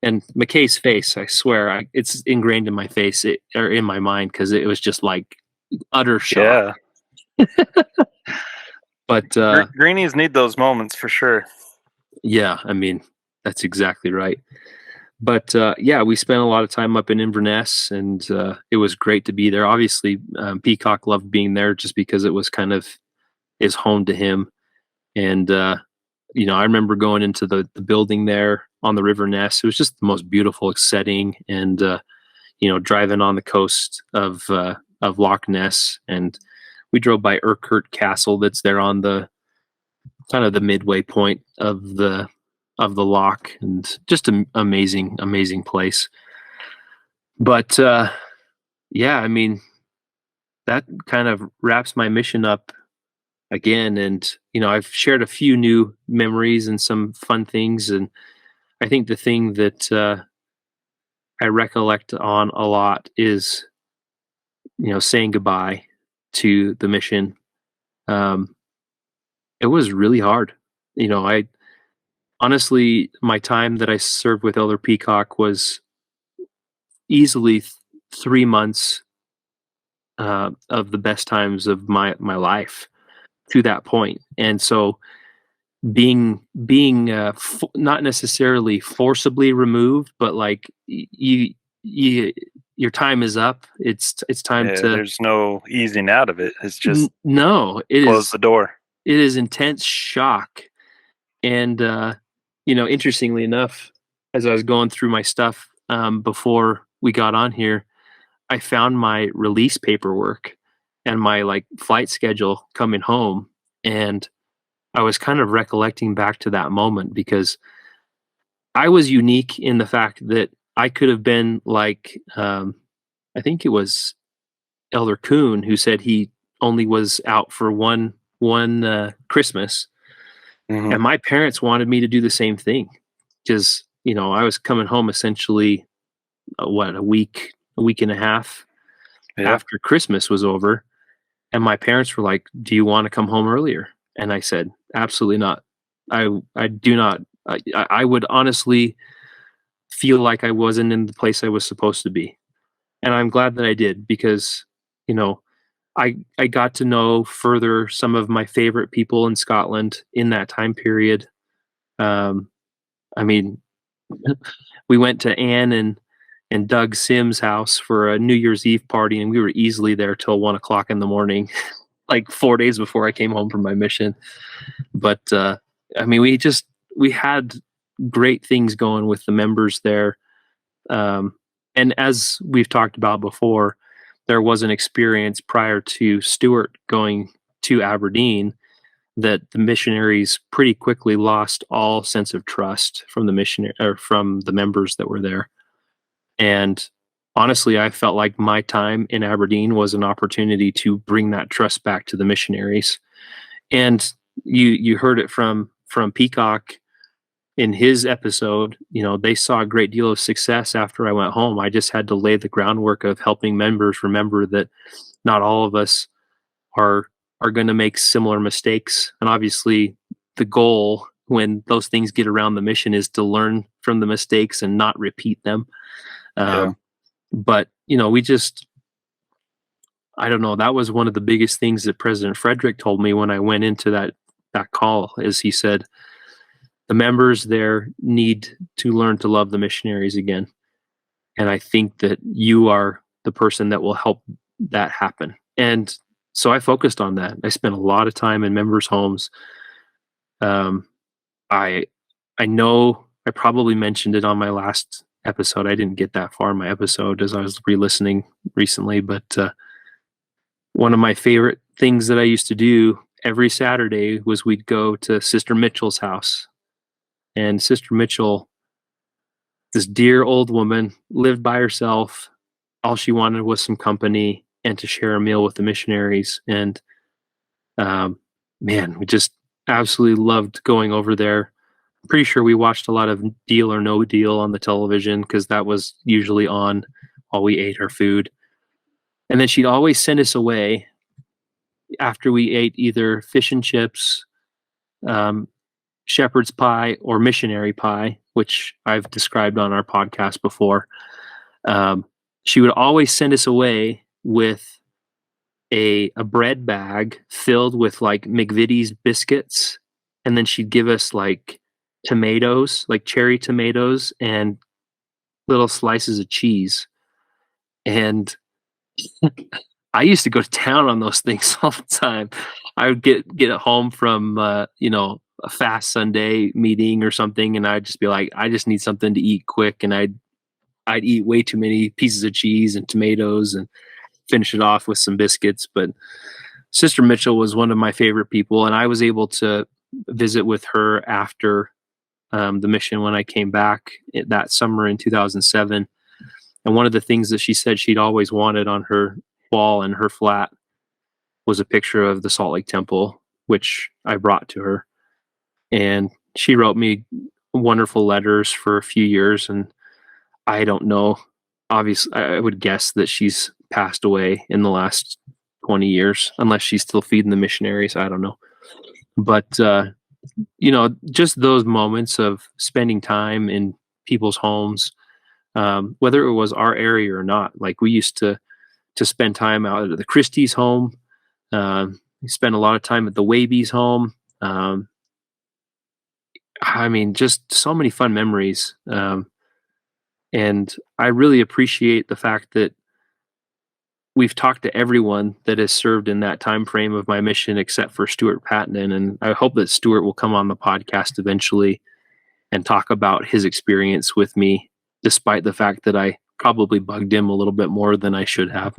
And McKay's face, I swear, it's ingrained in my face or in my mind, because it was just like utter shock. Yeah. But Greenies need those moments for sure. yeah, I mean, that's exactly right. But yeah, we spent a lot of time up in Inverness, and it was great to be there. Obviously, Peacock loved being there just because it was kind of his home to him. And I remember going into the building there on the River Ness. It was just the most beautiful setting, and driving on the coast of Loch Ness, and we drove by Urquhart Castle that's there on the kind of the midway point of the loch, and just an amazing place. But yeah, I mean, that kind of wraps my mission up again. And I've shared a few new memories and some fun things, and I think the thing that I recollect on a lot is saying goodbye to the mission. It was really hard. I honestly, my time that I served with Elder Peacock was easily 3 months of the best times of my life to that point. And so being not necessarily forcibly removed, but like your time is up. It's time to. There's no easing out of it. It's just no. It close is the door. It is intense shock. And interestingly enough, as I was going through my stuff before we got on here, I found my release paperwork and my flight schedule coming home, and I was kind of recollecting back to that moment, because I was unique in the fact that I could have been like, I think it was Elder Kuhn who said he only was out for one Christmas. Mm-hmm. And my parents wanted me to do the same thing, because I was coming home essentially a week and a half after Christmas was over, and my parents were like, "Do you want to come home earlier?" And I said, "Absolutely not. I do not. I would honestly feel like I wasn't in the place I was supposed to be. And I'm glad that I did because, you know, I got to know further some of my favorite people in Scotland in that time period. Um, I mean, we went to Anne and Doug Sims' house for a New Year's Eve party, and we were easily there till 1 o'clock in the morning, like 4 days before I came home from my mission. But I mean, we had great things going with the members there. Um, and as we've talked about before, there was an experience prior to Stuart going to Aberdeen that the missionaries pretty quickly lost all sense of trust from the missionary or from the members that were there. And honestly, I felt like my time in Aberdeen was an opportunity to bring that trust back to the missionaries. And you heard it from Peacock in his episode. You know, they saw a great deal of success after I went home. I just had to lay the groundwork of helping members remember that not all of us are are going to make similar mistakes. And obviously, the goal when those things get around the mission is to learn from the mistakes and not repeat them. Yeah. Um, but you know, I don't know. That was one of the biggest things that President Frederick told me when I went into that call. Is he said the members there need to learn to love the missionaries again, and I think that you are the person that will help that happen. And so I focused on that. I spent a lot of time in members' homes. Um, I I know I probably mentioned it on my last episode. I didn't get that far in my episode as I was re-listening recently, but one of my favorite things that I used to do every Saturday was we'd go to Sister Mitchell's house. And Sister Mitchell, this dear old woman, lived by herself. All she wanted was some company and to share a meal with the missionaries. And um, man, we just absolutely loved going over there. Pretty sure we watched a lot of Deal or No Deal on the television because that was usually on while we ate our food. And then she'd always send us away after we ate either fish and chips, um, shepherd's pie, or missionary pie, which I've described on our podcast before. Um, she would always send us away with a bread bag filled with like McVitie's biscuits, and then she'd give us like tomatoes, like cherry tomatoes, and little slices of cheese. And I used to go to town on those things all the time. I would get it home from a fast Sunday meeting or something, and I'd just be like, I just need something to eat quick, and I'd eat way too many pieces of cheese and tomatoes and finish it off with some biscuits. But Sister Mitchell was one of my favorite people, and I was able to visit with her after the mission when I came back that summer in 2007. And one of the things that she said she'd always wanted on her wall in her flat was a picture of the Salt Lake Temple, which I brought to her. And she wrote me wonderful letters for a few years. And I don't know, obviously, I would guess that she's passed away in the last 20 years, unless she's still feeding the missionaries. I don't know. But, just those moments of spending time in people's homes, whether it was our area or not, like we used to spend time out at the Christie's home. We spent a lot of time at the Wabies home. I mean, just so many fun memories. And I really appreciate the fact that we've talked to everyone that has served in that time frame of my mission, except for Stuart Patton. And I hope that Stuart will come on the podcast eventually and talk about his experience with me, despite the fact that I probably bugged him a little bit more than I should have.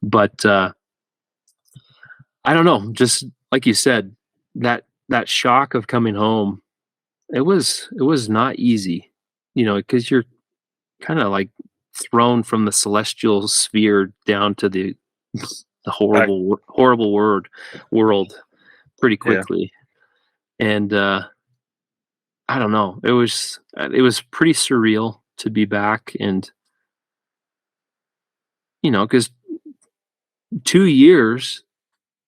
But I don't know, just like you said, that shock of coming home, it was not easy, because you're kind of like thrown from the celestial sphere down to the horrible world pretty Yeah. quickly. And I don't know, it was pretty surreal to be back. And because 2 years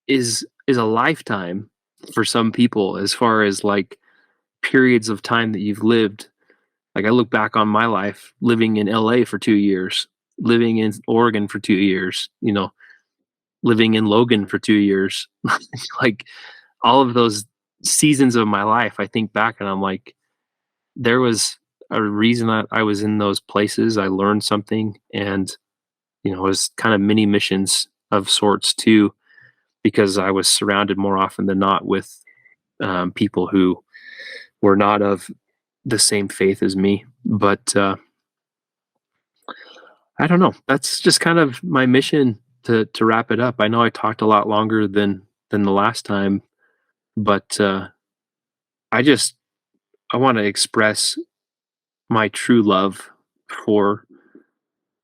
is a lifetime for some people, as far as like periods of time that you've lived. Like, I look back on my life living in LA for 2 years, living in Oregon for 2 years, living in Logan for 2 years. Like, all of those seasons of my life, I think back and I'm like, there was a reason that I was in those places. I learned something, and, it was kind of mini missions of sorts too, because I was surrounded more often than not with people who were not of the same faith as me. But I don't know. That's just kind of my mission to wrap it up. I know I talked a lot longer than the last time, but I just I want to express my true love for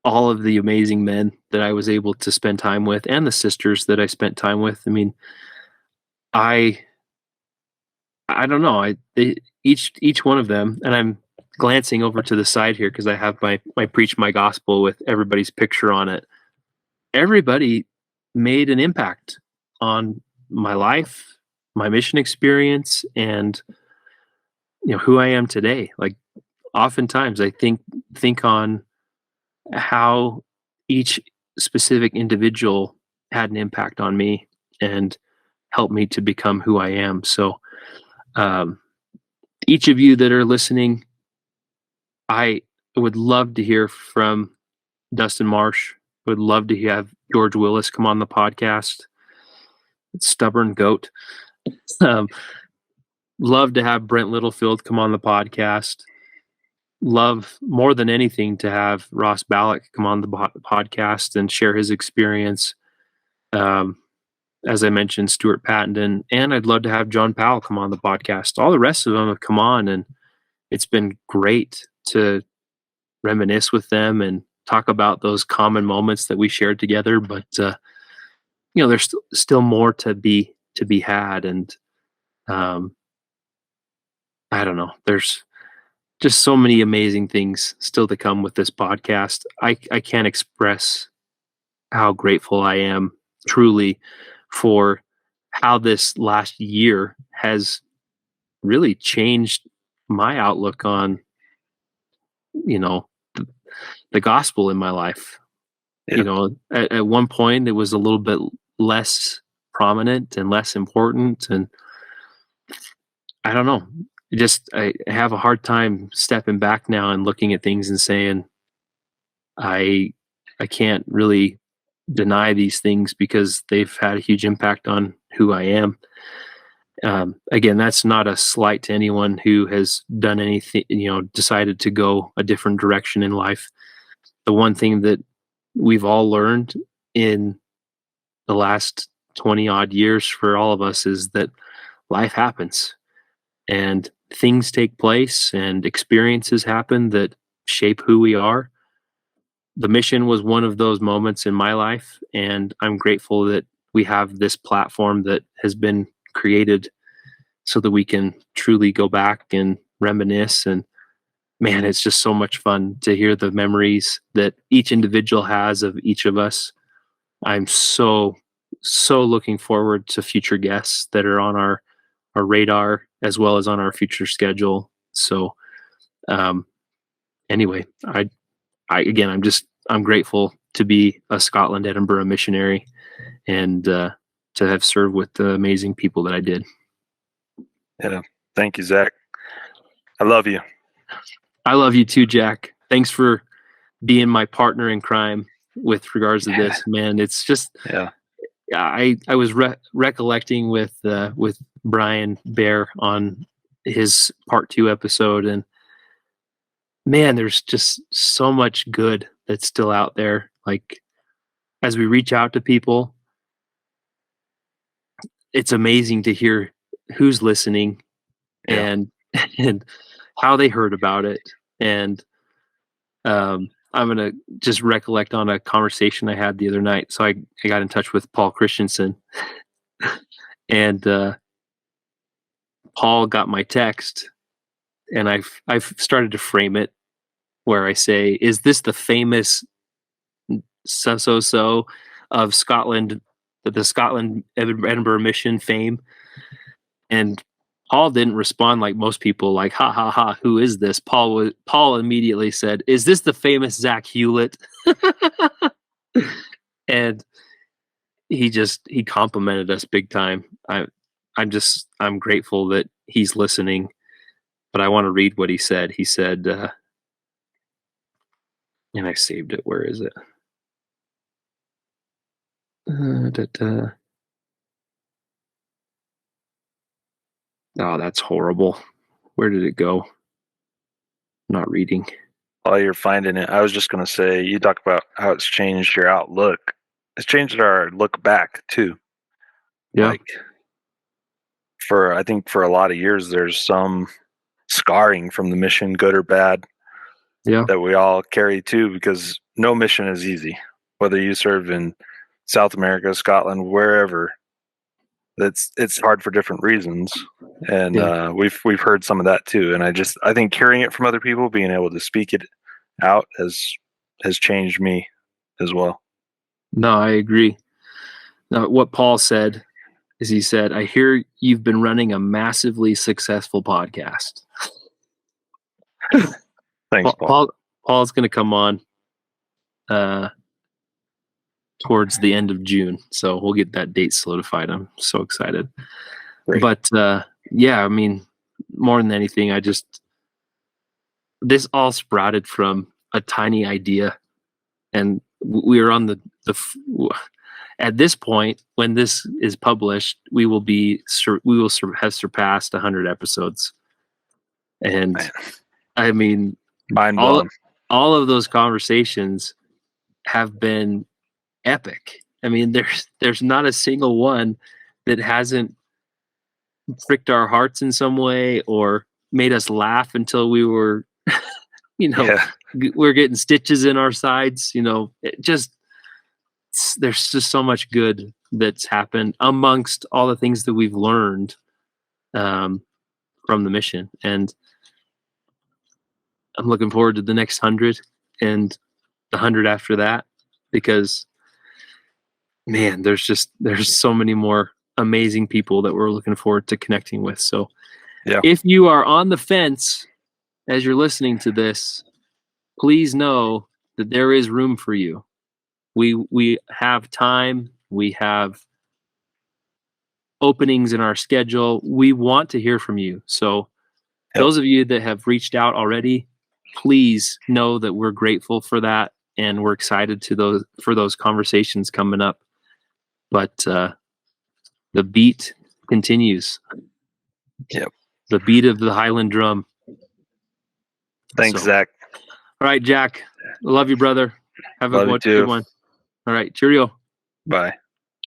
all of the amazing men that I was able to spend time with, and the sisters that I spent time with. I mean, I I don't know. Each one of them, and I'm glancing over to the side here because I have my preach my gospel with everybody's picture on it. Everybody made an impact on my life, my mission experience, and who I am today. Like, oftentimes I think on how each specific individual had an impact on me and helped me to become who I am. So, um, each of you that are listening, I would love to hear from Dustin Marsh. Would love to have George Willis come on the podcast. Stubborn goat. Um, love to have Brent Littlefield come on the podcast. Love more than anything to have Ross Ballack come on the podcast and share his experience. Um, as I mentioned, Stuart Pattenden, and I'd love to have John Powell come on the podcast. All the rest of them have come on, and it's been great to reminisce with them and talk about those common moments that we shared together. But there's still more to be had, and um, I don't know. There's just so many amazing things still to come with this podcast. I can't express how grateful I am truly for how this last year has really changed my outlook on, the, the gospel in my life. Yeah. At one point it was a little bit less prominent and less important. And I don't know, I have a hard time stepping back now and looking at things and saying, I can't really deny these things because they've had a huge impact on who I am. Again, that's not a slight to anyone who has done anything, decided to go a different direction in life. The one thing that we've all learned in the last 20 odd years for all of us is that life happens and things take place and experiences happen that shape who we are. The mission was one of those moments in my life, and I'm grateful that we have this platform that has been created so that we can truly go back and reminisce. And man, it's just so much fun to hear the memories that each individual has of each of us. I'm so looking forward to future guests that are on our radar as well as on our future schedule. So anyway, again, I'm grateful to be a Scotland Edinburgh missionary and to have served with the amazing people that I did. Yeah. Thank you, Zach. I love you. I love you too, Jack. Thanks for being my partner in crime with regards to this, man. It's just, I was recollecting with Brian Bear on his part 2 episode, and man, there's just so much good that's still out there. Like, as we reach out to people, it's amazing to hear who's listening and how they heard about it. And I'm going to just recollect on a conversation I had the other night. So I got in touch with Paul Christensen, and Paul got my text, and I've started to frame it where I say, is this the famous so of Scotland, the Scotland Edinburgh mission fame? And Paul didn't respond like most people, like, ha ha ha, who is this? Paul immediately said, is this the famous Zack Hewlett? And he complimented us big time. I'm grateful that he's listening, but I want to read what he said. He said, and I saved it. Where is it? Oh, that's horrible. Where did it go? I'm not reading. While you're finding it, I was just going to say, you talk about how it's changed your outlook. It's changed our look back too. Yeah. Like I think for a lot of years, there's some scarring from the mission, good or bad, that we all carry too, because no mission is easy. Whether you serve in South America, Scotland, wherever, it's hard for different reasons, and we've heard some of that too. And I think hearing it from other people, being able to speak it out has changed me as well. No, I agree. Now, what Paul said is he said, I hear you've been running a massively successful podcast. Thanks, Paul. Paul's going to come on towards the end of June, so we'll get that date solidified. I'm so excited. Great. But yeah, I mean, more than anything, this all sprouted from a tiny idea, and we are on at this point, when this is published, we will have surpassed 100 episodes. And man. I mean, mind blown. All of those conversations have been epic. I mean, there's not a single one that hasn't pricked our hearts in some way or made us laugh until we were, we're getting stitches in our sides. There's just so much good that's happened amongst all the things that we've learned from the mission. And I'm looking forward to the next 100 and the 100 after that, because man, there's so many more amazing people that we're looking forward to connecting with. So if you are on the fence as you're listening to this, please know that there is room for you. We have time. We have openings in our schedule. We want to hear from you. So those of you that have reached out already, please know that we're grateful for that, and we're excited for those conversations coming up. But the beat continues. Yep. The beat of the Highland drum. Thanks, Zach. All right, Jack. Love you, brother. Have a good one. All right. Cheerio. Bye.